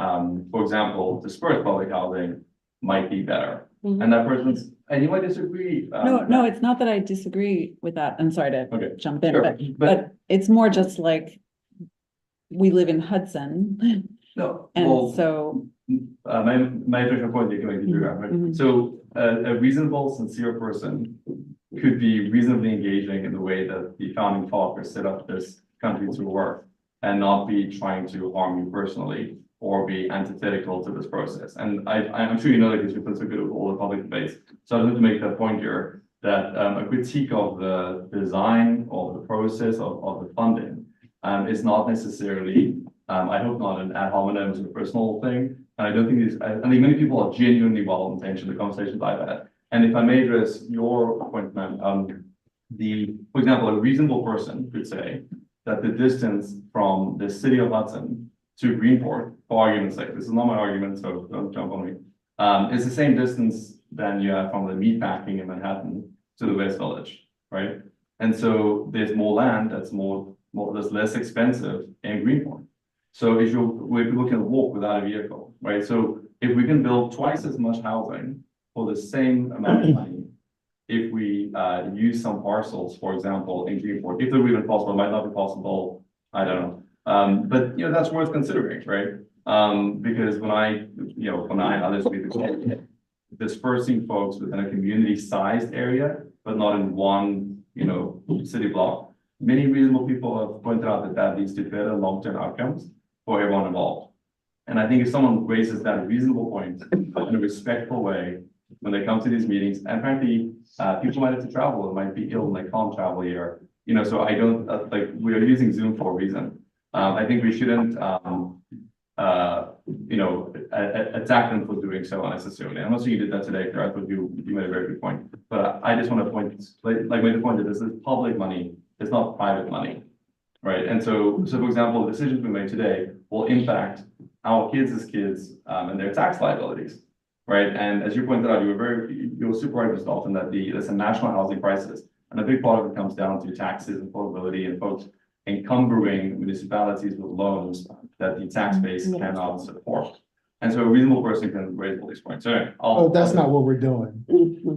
for example, dispersed public housing might be better. And that person's, and you might disagree. No, it's not that I disagree with that. I'm sorry to Okay, jump in, sure, but it's more just like we live in Hudson. No, And well, so, my official point, you can make it right? Mhm. So a reasonable, sincere person could be reasonably engaging in the way that the founding fathers set up this country to work, and not be trying to harm you personally or be antithetical to this process. And I'm sure you know that because we've been so good with all the public debates. So I want to make that point here, that a critique of the design of the process of the funding is not necessarily, I hope not an ad hominem, a personal thing. And I don't think these, I think many people are genuinely well intentioned, the conversations I've had. And if I may address your point, ma'am, for example, a reasonable person could say that the distance from the city of Hudson to Greenport, for argument's sake, this is not my argument, so don't jump on me, is the same distance than you have from the meatpacking in Manhattan to the West Village, right? And so there's more land that's that's less expensive in Greenport. So if we're looking at walk without a vehicle, right? So if we can build twice as much housing for the same amount of money, if we use some parcels, for example, in Greenport, if they're even possible, it might not be possible, I don't know. But that's worth considering, right? Because when I and others we dispersing folks within a community-sized area, but not in one, city block, many reasonable people have pointed out that leads to better long-term outcomes for everyone involved. And I think if someone raises that reasonable point in a respectful way when they come to these meetings, and frankly, people might have to travel, it might be ill, and they can't travel here. So I don't we are using Zoom for a reason. I think we shouldn't, attack them for doing so unnecessarily. I'm not saying you did that today, Claire. I thought you made a very good point. But I just want to make the point that this is public money, it's not private money, right? And so for example, the decisions we made today will impact our kids' kids and their tax liabilities, right? And as you pointed out, you were super right, Mr. Dalton, that there's a national housing crisis, and a big part of it comes down to taxes and affordability and folks encumbering municipalities with loans that the tax base cannot support. And so a reasonable person can raise all these points. So that's not what we're doing.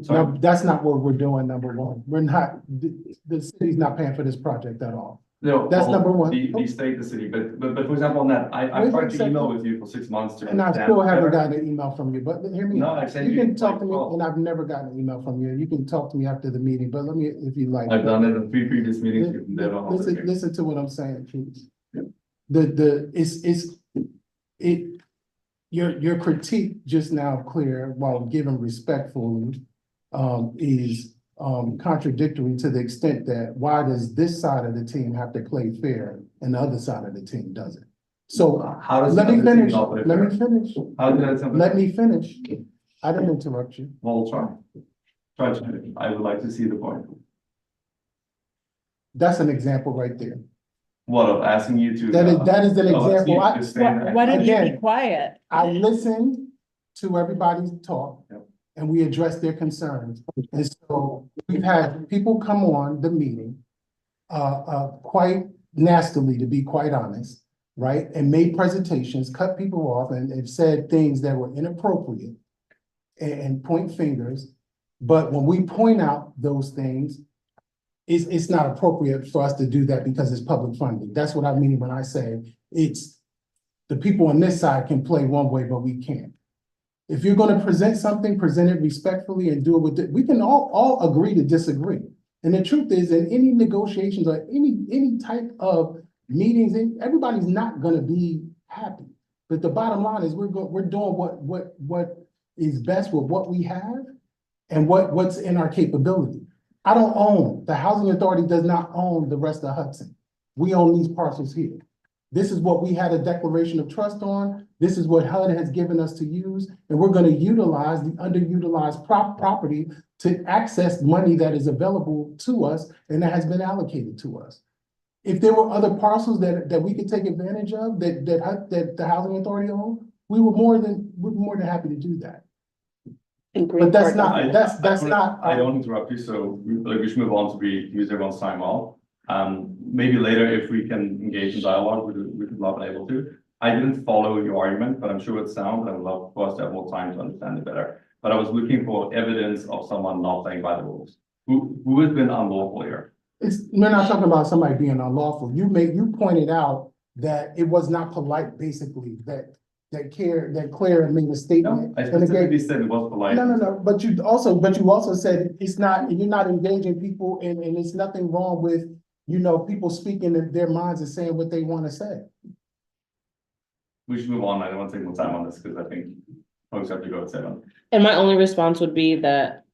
Sorry? No, that's not what we're doing, number one. We're not, the city's not paying for this project at all. No, That's number one. The state, the city, but for example, on that, I've tried to email with you for 6 months to. And I still haven't gotten an email from you, but hear me. No, out. I sent You you can talk to me, like 12. and I've never gotten an email from you. You can talk to me after the meeting, but let me, if you like. I've done it in 3 previous meetings. Listen to what I'm saying, please. Your critique just now clear, while given respectfully, is contradictory to the extent that why does this side of the team have to play fair and the other side of the team doesn't? So How does let the me other team finish, not play let me fair? finish, How did that sound? let me finish. I didn't interrupt you. Well, we'll try. Try to finish. I would like to see the point. That's an example right there. What, of asking you to? That is an example. Why don't you be Again, quiet? I listened to everybody's talk Yep. and we addressed their concerns. And so we've had people come on the meeting quite nastily, to be quite honest, right? And made presentations, cut people off and have said things that were inappropriate and point fingers. But when we point out those things, it's not appropriate for us to do that because it's public funding. That's what I mean when I say it's the people on this side can play one way, but we can't. If you're gonna present something, present it respectfully and do it with it. We can all agree to disagree. And the truth is, in any negotiations or any type of meetings, everybody's not gonna be happy. But the bottom line is we're doing what is best with what we have and what's in our capability. I don't own, the housing authority does not own the rest of Hudson. We own these parcels here. This is what we had a declaration of trust on. This is what HUD has given us to use. And we're gonna utilize the underutilized property to access money that is available to us and that has been allocated to us. If there were other parcels that we could take advantage of, that the housing authority owns, we're more than happy to do that. But that's not, that's not. I don't interrupt you, so we should move on so we use everyone's time well. Maybe later, if we can engage in dialogue, we could love and able to. I didn't follow your argument, but I'm sure it's sound. I would love for us to have more time to understand it better. But I was looking for evidence of someone not playing by the rules. Who has been unlawful here? We're not talking about somebody being unlawful. You pointed out that it was not polite, basically, that Claire made a statement. No, I And again, specifically said it was polite. no, but you also said it's not, you're not engaging people and it's nothing wrong with, people speaking their minds and saying what they want to say. We should move on. I don't want to take more time on this because I think folks have to go at 7. And my only response would be that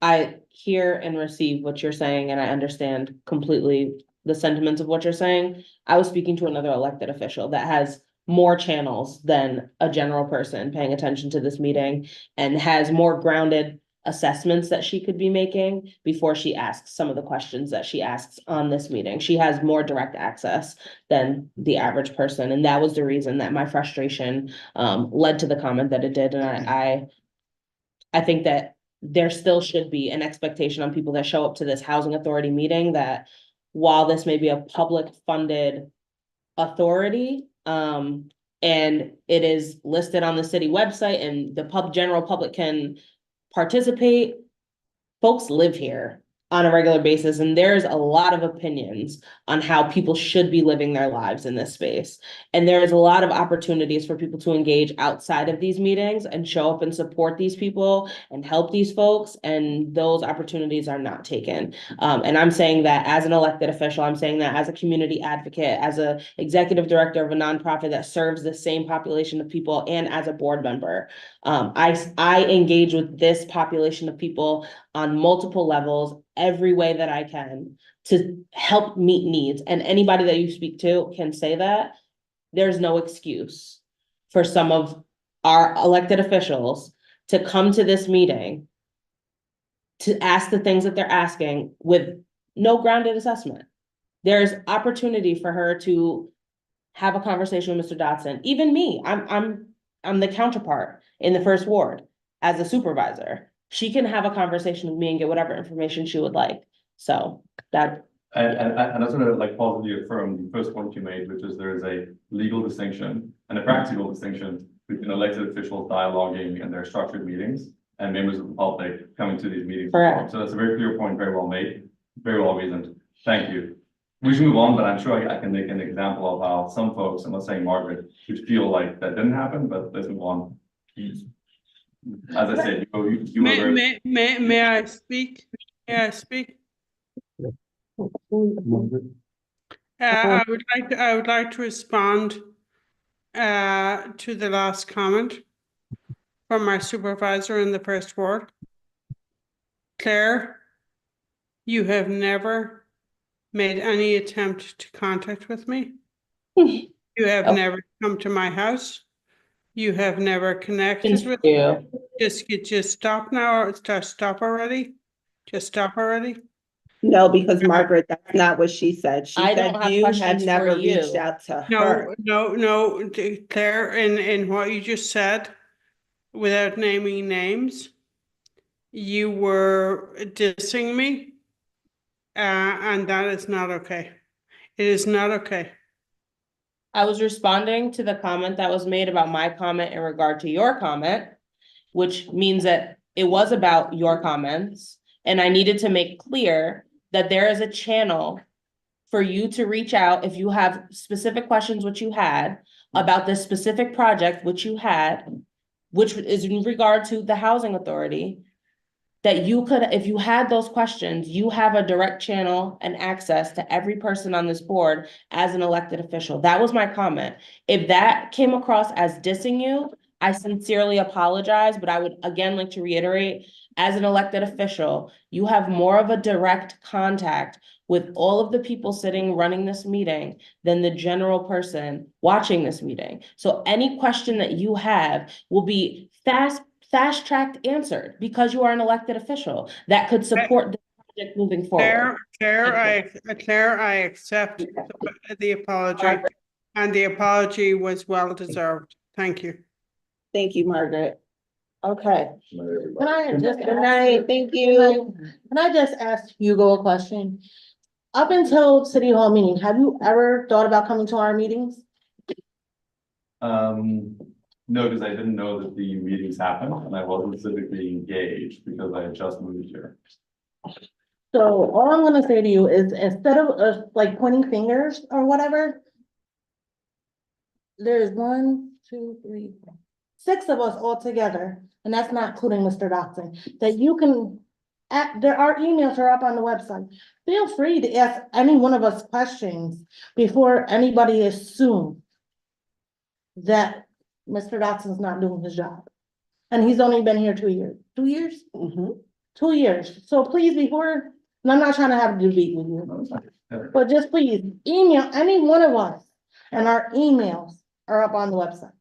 I hear and receive what you're saying, and I understand completely the sentiments of what you're saying. I was speaking to another elected official that has more channels than a general person paying attention to this meeting and has more grounded assessments that she could be making before she asks some of the questions that she asks on this meeting. She has more direct access than the average person. And that was the reason that my frustration led to the comment that it did. And I think that there still should be an expectation on people that show up to this housing authority meeting that while this may be a public funded authority, and it is listed on the city website and the general public can participate, folks live here on a regular basis, and there's a lot of opinions on how people should be living their lives in this space. And there's a lot of opportunities for people to engage outside of these meetings and show up and support these people and help these folks, and those opportunities are not taken. And I'm saying that as an elected official, I'm saying that as a community advocate, as a executive director of a nonprofit that serves the same population of people, and as a board member. I engage with this population of people on multiple levels, every way that I can to help meet needs. And anybody that you speak to can say that. There's no excuse for some of our elected officials to come to this meeting to ask the things that they're asking with no grounded assessment. There's opportunity for her to have a conversation with Mr. Dotson. Even me, I'm the counterpart in the first ward as a supervisor. She can have a conversation with me and get whatever information she would like. So that. I just want to positively affirm the first point you made, which is there is a legal distinction and a practical distinction between elected officials dialoguing in their structured meetings and members of the public coming to these meetings. Correct. So that's a very clear point, very well made, very well reasoned. Thank you. We should move on, but I'm sure I can make an example of how some folks, I'm not saying Margaret, should feel like that didn't happen, but let's move on. As I said, you were very. May I speak? May I speak? I would like to respond to the last comment from my supervisor in the first ward. Claire, You have never made any attempt to contact with me. You have Oh. never come to my house. You have never connected with me. you. Just stop now, or stop already. Just stop already. No, because Margaret, that's not what she said. She I said don't have you have questions for never reached you. out to her. No, Claire, in what you just said, without naming names, you were dissing me. And that is not okay. It is not okay. I was responding to the comment that was made about my comment in regard to your comment, which means that it was about your comments. And I needed to make clear that there is a channel for you to reach out if you have specific questions, which you had, about this specific project, which you had, which is in regard to the housing authority, that you could, if you had those questions, you have a direct channel and access to every person on this board as an elected official. That was my comment. If that came across as dissing you, I sincerely apologize, but I would again like to reiterate, as an elected official, you have more of a direct contact with all of the people sitting running this meeting than the general person watching this meeting. So any question that you have will be fast-tracked answered because you are an elected official that could support the project moving forward. Claire, I accept the apology, and the apology was well deserved. Thank you. Thank you, Margaret. Okay. Can I just? Good night, thank you. Can I just ask Hugo a question? Up until City Hall meeting, have you ever thought about coming to our meetings? No, because I didn't know that the meetings happened and I wasn't civically engaged because I had just moved here. So all I'm gonna say to you is instead of like pointing fingers or whatever. There's 1, 2, 3, 4, 6 of us all together, and that's not including Mr. Dotson, that you can. Our emails are up on the website. Feel free to ask any one of us questions before anybody assumes that Mr. Dotson's not doing his job. And he's only been here 2 years. 2 years? Mhm. 2 years. So please, before, and I'm not trying to have a debate with you, but just please email any one of us, and our emails are up on the website.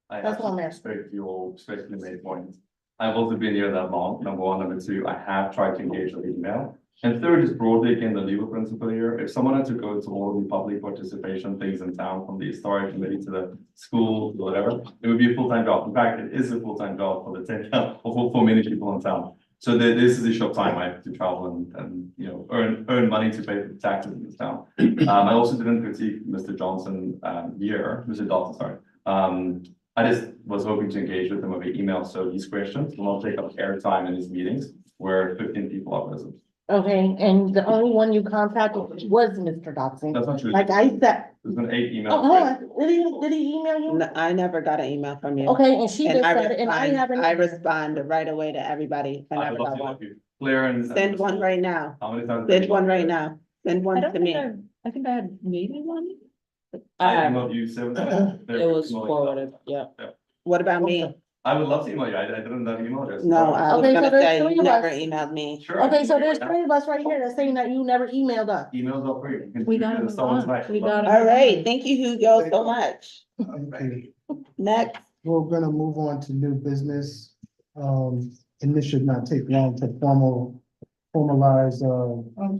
I That's what I'm actually asking. respect your respectfully made points. I've also been here that long, number one. Number two, I have tried to engage with email. And third is broadly again, the legal principle here. If someone had to go to all the public participation things in town, from the historic committee to the school, to whatever, it would be a full-time job. In fact, it is a full-time job for the 10, for many people in town. So this is a short time I have to travel and you know, earn money to pay the taxes in this town. I also didn't critique Mr. Johnson here, Mr. Dalton, sorry. I just was hoping to engage with him over email, so these questions will not take up airtime in his meetings where 15 people are present. Okay, and the only one you contacted was Mr. Dotson. That's not true. Like I said, There's been 8 emails. oh, hold on, did he email you? No, I never got an email from you. Okay, and she And just I said it, and I respond, haven't. I respond right away to everybody. I I never would love got to one. help you. Claire and. Send one right now. How many times? Send one right now. Send one to me. I think I had maybe one. I emailed you 7 times. It was forwarded, yeah. What about me? I would love to email you. I didn't have email address. No, I was Okay, so gonna there's say, 3 you of never us. emailed me. Sure. Okay, so there's 3 of us right here that's saying that you never emailed us. Emails are free. You can We shoot got it to it someone on. tonight. We got it. All right, thank you, Hugo, so much. Okay, Next, we're gonna move on to new business. And this should not take long to formalize,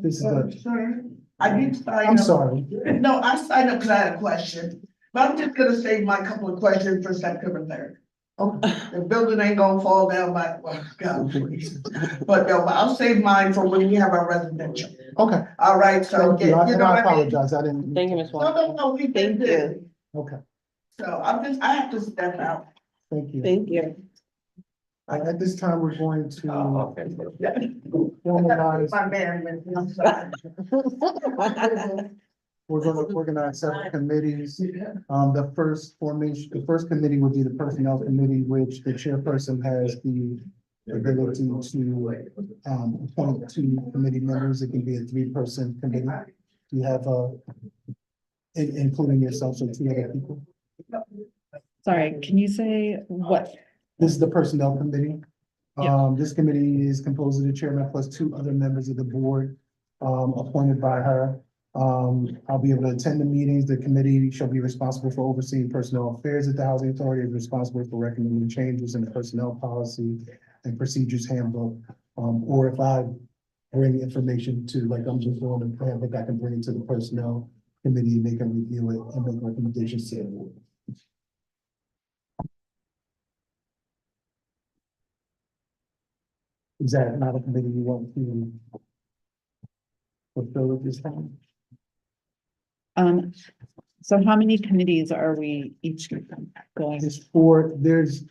this is a, Sir, I did sign up. I'm sorry. No, I signed up because I had a question, but I'm just gonna save my couple of questions for September 3rd. Okay. The building ain't gonna fall down by, well, God, please. But no, I'll save mine for when we have our residential. Okay, All right, so, thank you. you know And I what I mean? apologize, I didn't. Thank you, Ms. No, Wong. no, we've been Thank you. busy. Okay, So I have to step out. thank you. thank you. At this time, we're going to Oh, okay. formalize, My man, I'm sorry. we're gonna organize several committees. The first committee would be the personnel committee, which the chairperson has the ability to appoint 2 committee members. It can be a 3-person committee. You have including yourself, so 2 other people. Sorry, can you say what? This is the personnel committee. Yeah. This committee is composed of the chairman plus 2 other members of the board. appointed by her. I'll be able to attend the meetings. The committee shall be responsible for overseeing personnel affairs at the Housing Authority, is responsible for recommending changes in the personnel policy and procedures handbook. Or if I bring information to, like I'm just doing the handbook, I can bring it to the personnel committee and they can review it and make recommendations to the board. Is that not a committee you want to fulfill at this time? So how many committees are we each going? There's four committees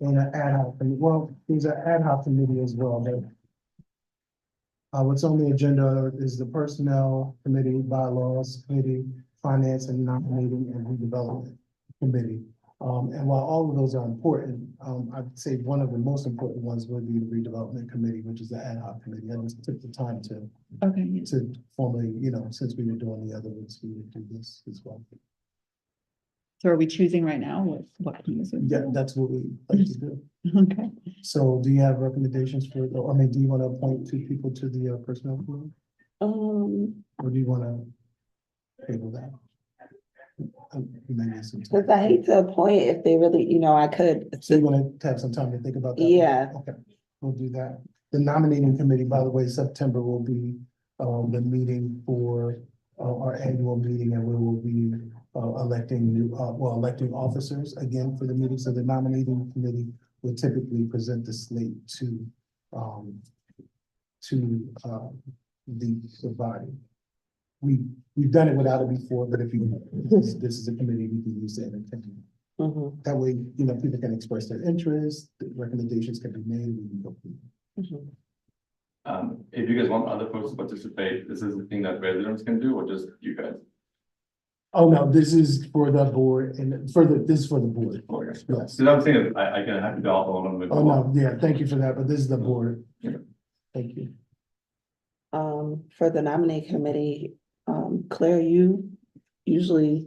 and an ad hoc, well, there's an ad hoc committee as well, but what's on the agenda is the personnel committee, bylaws committee, finance and nominating and redevelopment committee. And while all of those are important, I'd say one of the most important ones would be the redevelopment committee, which is the ad hoc committee. I just took the time to Okay, formally, since we were doing the other ones, we would do this as well. so are we choosing right now? What committees? Yeah, that's what we like to do. Okay. So do you have recommendations do you want to appoint two people to the personnel board? Or do you want to table that? Cause I hate to appoint if they really, I could. So you want to have some time to think about that? Yeah. Okay, we'll do that. The nominating committee, by the way, September will be the meeting for our annual meeting, and we will be electing officers again for the meeting. So the nominating committee would typically present the slate to the body. We've done it without it before, but if this is a committee, we can use that in attending. That way, people can express their interest, the recommendations can be made, we can go through. If you guys want other folks to participate, this is the thing that residents can do, or just you guys? Oh, no, this is for the board and this is for the board. Oh, yes. Yes. So I'm saying, I can happy to help along with. Oh, no, yeah, thank you for that, but this is the board. Yeah. Thank you. For the nominating committee, Claire, you usually,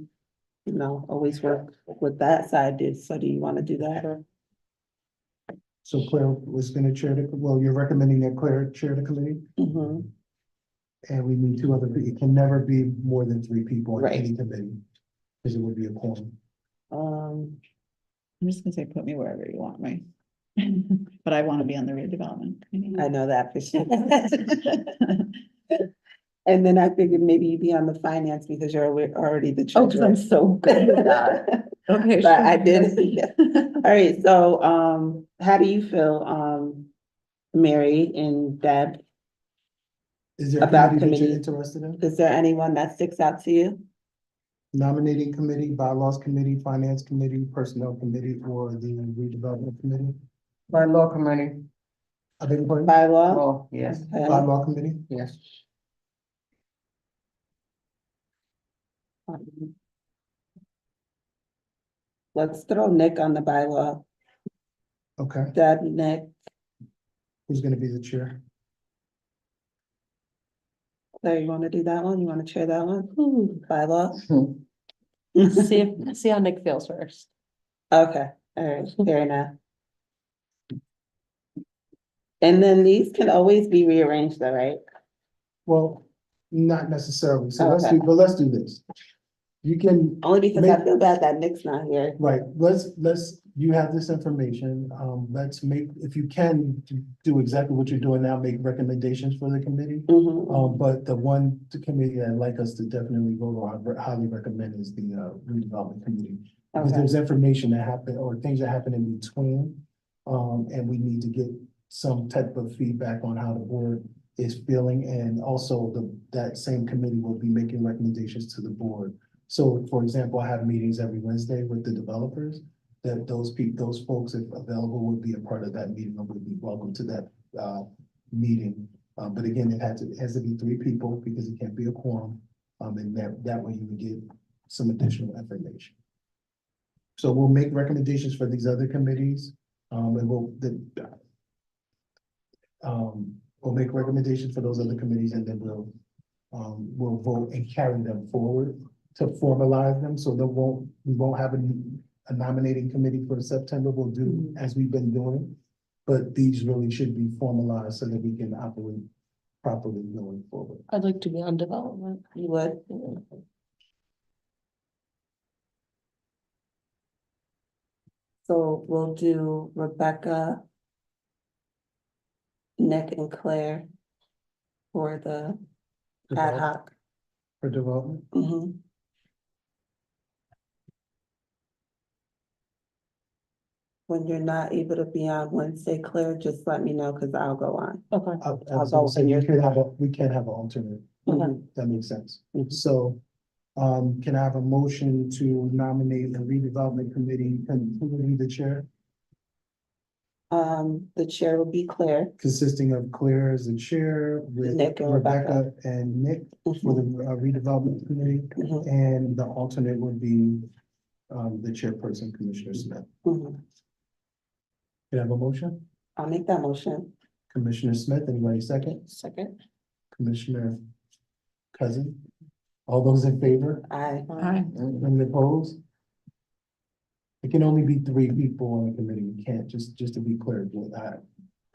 always work with that side, so do you want to do that? So Claire was gonna chair you're recommending that Claire chair the committee? Mm-hmm. And we need two other people. It can never be more than three people on Right. any committee. Because it would be a quorum. I'm just gonna say, put me wherever you want me. But I want to be on the redevelopment committee. I know that for sure. And then I figured maybe you'd be on the finance because you're already the Oh, because treasurer. I'm so good at that. Okay. But sure. I did. Yeah. All right, so, how do you feel, Mary and Deb? Is there a About committee that you're committee. interested in? Is there anyone that sticks out to you? Nominating committee, bylaws committee, finance committee, personnel committee, or the redevelopment committee? By law committee, I beg your pardon? By law? law, yes, Okay. Bylaw committee? yes. Let's throw Nick on the bylaw. Okay, Deb, Nick, who's gonna be the chair? Claire, you wanna do that one? You wanna chair that one? Bylaw? See how Nick feels first. Okay, all right, fair enough. And then these can always be rearranged though, right? Well, not necessarily, so Okay. let's do this. You can, Only because I Make- feel bad that Nick's not here. right, you have this information, let's make, if you can, do exactly what you're doing now, make recommendations for the committee. Mhm. But the committee I'd like us to definitely vote on, I highly recommend is the redevelopment committee. Because Okay. there's information that happen, or things that happen in between, and we need to get some type of feedback on how the board is feeling, and also that same committee will be making recommendations to the board. So, for example, I have meetings every Wednesday with the developers, that those folks, if available, would be a part of that meeting, and would be welcome to that meeting. But again, it has to be three people, because it can't be a quorum, and that way you would get some additional information. So we'll make recommendations for these other committees, and we'll make recommendations for those other committees, and then we'll vote and carry them forward to formalize them, so we won't have a nominating committee for September. We'll do as we've been doing, but these really should be formalized so that we can operate properly going forward. I'd like to be on development. You would? So we'll do Rebecca, Nick and Claire for the ad hoc. For development, Mhm. When you're not able to be on Wednesday, Claire, just let me know, cause I'll go on. Okay. I was I'll gonna go say, in your- we can have an alternate. Okay. That makes sense. Mhm. So, can I have a motion to nominate the redevelopment committee, and who will be the chair? The chair will be Claire. Consisting of Claire as the chair with Nick and Rebecca. Rebecca and Nick for the redevelopment committee. Mhm. And the alternate would be, the chairperson, Commissioner Smith. Mhm. Can I have a motion? I'll make that motion. Commissioner Smith, anybody second? Second. Commissioner Cousin? All those in favor? Aye. Any opposed? It can only be 3 people on the committee. We can't, just to be clear, with that.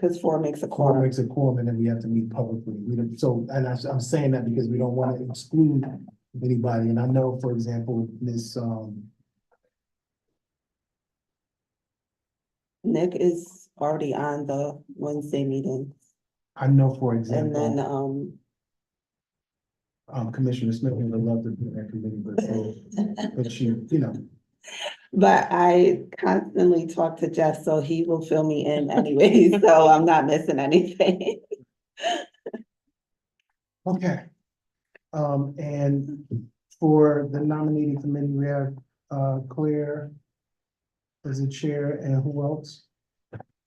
Cause 4 makes a Quorum quorum. makes a quorum and then we have to meet publicly. We don't, so, and I'm saying that because we don't want to exclude anybody. And I know, for example, Miss, Nick is already on the Wednesday meeting. I know, for And then, example, Commissioner Smith would love to be in that committee, but she, but I constantly talk to Jeff, so he will fill me in anyway, so I'm not missing anything. okay. And for the nominating committee, we have, Claire as the chair, and who else?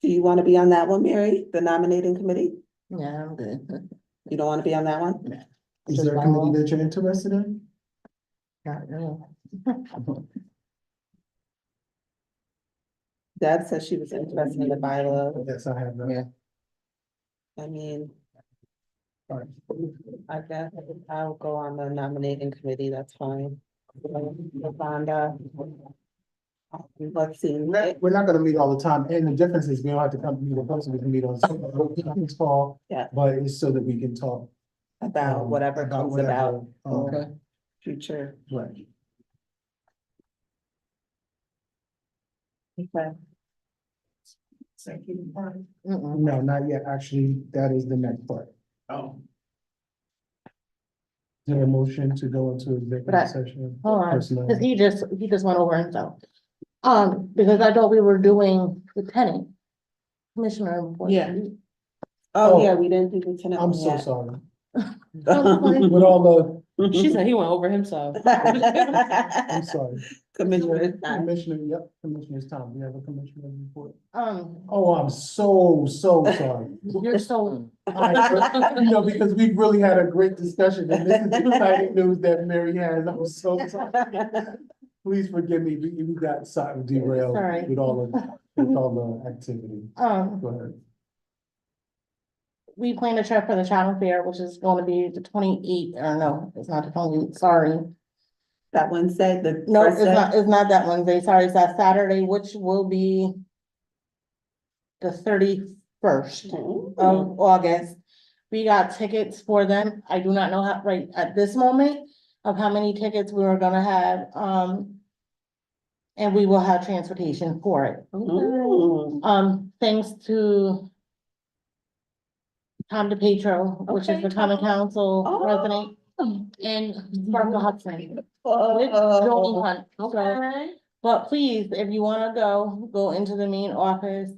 Do you want to be on that one, Mary, the nominating committee? Yeah, I'm good. You don't want to be on that one? Is there a committee that you're interested in? Not really. Deb said she was interested in the bylaw. Yes, I have that. Yeah. I mean, Alright. I guess I'll go on the nominating committee, that's fine. Lavonda. Let's see. We're not gonna meet all the time, and the difference is we don't have to come meet in person, we can meet on this call. Yeah. But it's so that we can talk. About whatever comes about Okay. future. Right. Okay. No, not yet, actually, that is the next part. Oh. Is there a motion to go into But executive session? Hold on, Personnel. cause he just went over himself. Because I thought we were doing the tenant. Commissioner. report. Yeah. Oh, Oh. yeah, we didn't do lieutenant I'm one so yet. sorry. Okay. With all She said he went over himself. I'm sorry. Commissioner, Commissioner, yep, Commissioner's time. We have a commissioner report. Um, Oh, I'm so sorry. you're so, Because we've really had a great discussion, and this is exciting news that Mary has. I'm so sorry. Please forgive me, we got derailed Sorry. with all the activity. Go ahead. we planned a trip for the travel fair, which is going to be the 28th, or no, it's not the 28th, sorry. that Wednesday, the No, first day? it's not that Wednesday, sorry, it's that Saturday, which will be the 31st of August. We got tickets for them. I do not know how, right at this moment, of how many tickets we were gonna have, and we will have transportation for it. Ooh. Thanks to Tom DePietro, which is the common council Oh. president, and Sparkle Hudson. With Jody Hunt. So, but please, if you wanna go into the main office.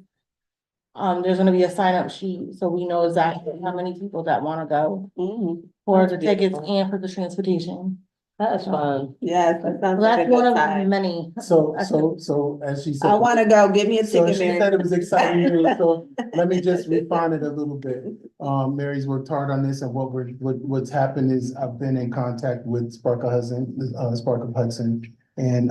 There's gonna be a sign up sheet, so we know exactly how many people that wanna go Mhm. for the That's tickets beautiful. and for the transportation. That is fun. Yes, that sounds So like a that's one good of time. many. So as she said. I wanna go, give me a So ticket, she Mary. said it was exciting news, so let me just refine it a little bit. Mary's worked hard on this, and what's happened is I've been in contact with Sparkle Hudson, and,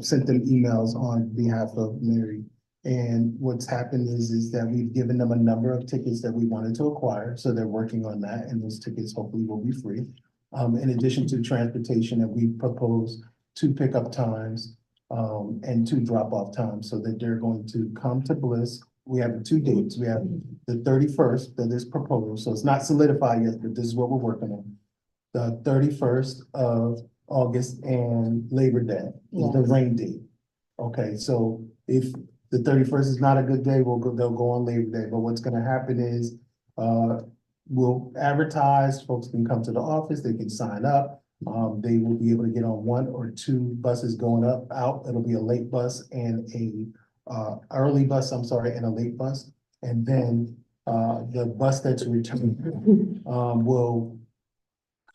sent them emails on behalf of Mary. And what's happened is that we've given them a number of tickets that we wanted to acquire, so they're working on that, and those tickets hopefully will be free. In addition to transportation, that we propose 2 pickup times, and 2 drop-off times, so that they're going to come to Bliss we have two dates. We have the 31st that is proposed, so it's not solidified yet, but this is what we're working on. The 31st of August and Labor Day is the rain date. Okay, so if the 31st is not a good day, they'll go on Labor Day, but what's gonna happen is, we'll advertise, folks can come to the office, they can sign up. They will be able to get on one or two buses going out. It'll be a late bus and early bus, I'm sorry, and a late bus. And then, the bus that's returning, will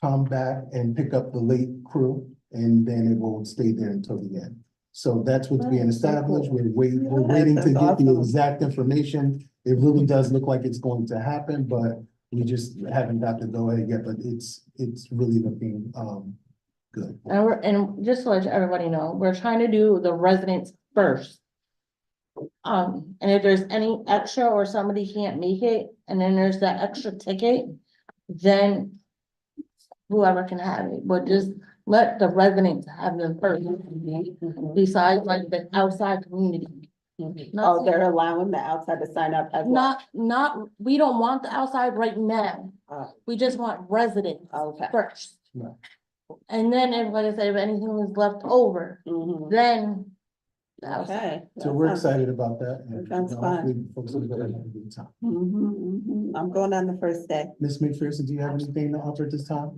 come back and pick up the late crew, and then it will stay there until the end. So that's what's being established. We're waiting to get the exact information. It really does look like it's going to happen, but we just haven't got the go ahead yet, but it's really looking, good. And just to let everybody know, we're trying to do the residents first. And if there's any extra or somebody can't make it, and then there's that extra ticket, then whoever can have it, but just let the residents have them first. Besides like the outside community. Oh, they're allowing the outside to sign up as well? Not, we don't want the outside right now. We just want residents Okay. first. Right. And then if, like I said, if anything is left over, Mhm. then. the outside. Okay. So we're excited about that. and, That sounds you know, fun. hopefully folks will have a good time. I'm going on the first day. Ms. McPherson, do you have anything to offer at this time?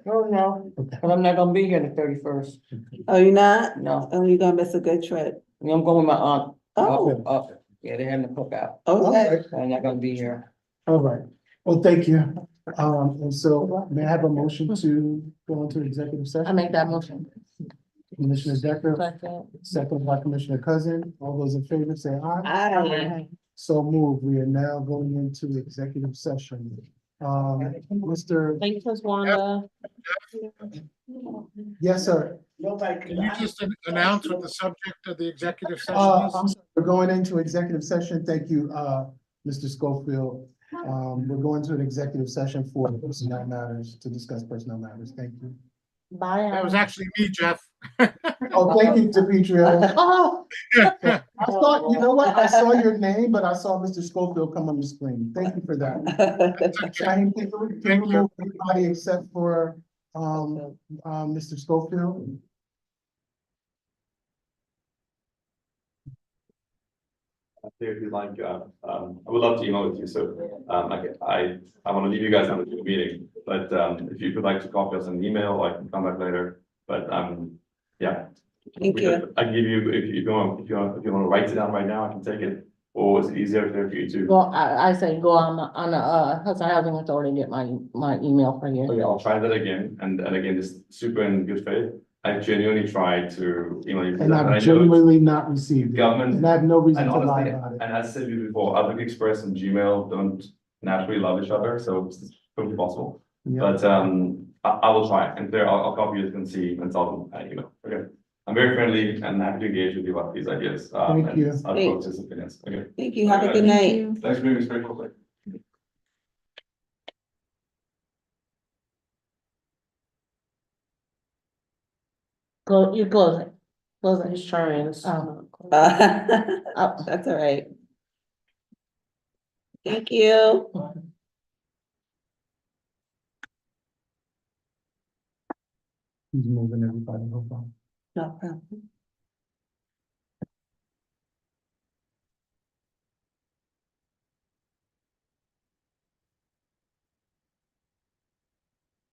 Oh, no, Okay. but I'm not gonna be here the 31st. Oh, you're not? No, Oh, you're gonna miss a good trip. I'm going with my aunt. Oh. Up. Yeah, they're having a cookout. Okay. I'm not gonna be here. All right. Well, thank you. And so may I have a motion to go into executive I session? make that motion. Commissioner Decker, Second. second by Commissioner Cousin. All those in favor say aye. Aye. So moved. We are now going into executive session. Mr. Thanks, Ms. Wanda. Yes, sir. Nobody Can you just announce what the subject of the executive session I'm is? sorry, we're going into executive session. Thank you, Mr. Schofield. We're going to an executive session for personnel matters, to discuss personnel matters. Thank you. Bye. That was actually me, Jeff. Oh, thank you, Demetria. Oh, I saw, you know what? I saw your name, but I saw Mr. Schofield come on the screen. Thank you for that. Thank you. Thank you. Everybody except for, Mr. Schofield. If you'd like, I would love to email with you, so, I want to leave you guys on the meeting, but, if you would like to copy us an email, I can come back later, but, yeah. Thank you. I can give you, if you want to write it down right now, I can take it, or is it easier for you to? well, I say go on the, Hudson Housing Authority and get my email for you. Okay, I'll try that again, and again, this super in good faith, I genuinely tried to email you. And I know I've genuinely not received it. Government- And I have no reason And to lie honestly, about it. and as I said to you before, Outlook Express and Gmail don't naturally love each other, so it's totally possible. Yeah. But I will try, and there, I'll copy it and see and tell them, okay. I'm very friendly and happy to engage with you about these ideas. Thank and you. other folks' opinions, okay. Thank you. Have a good night. Thanks for being respectful. You close it. Close it. He's trying. Oh. That's all right. Thank you. He's moving everybody. Hold on. No problem.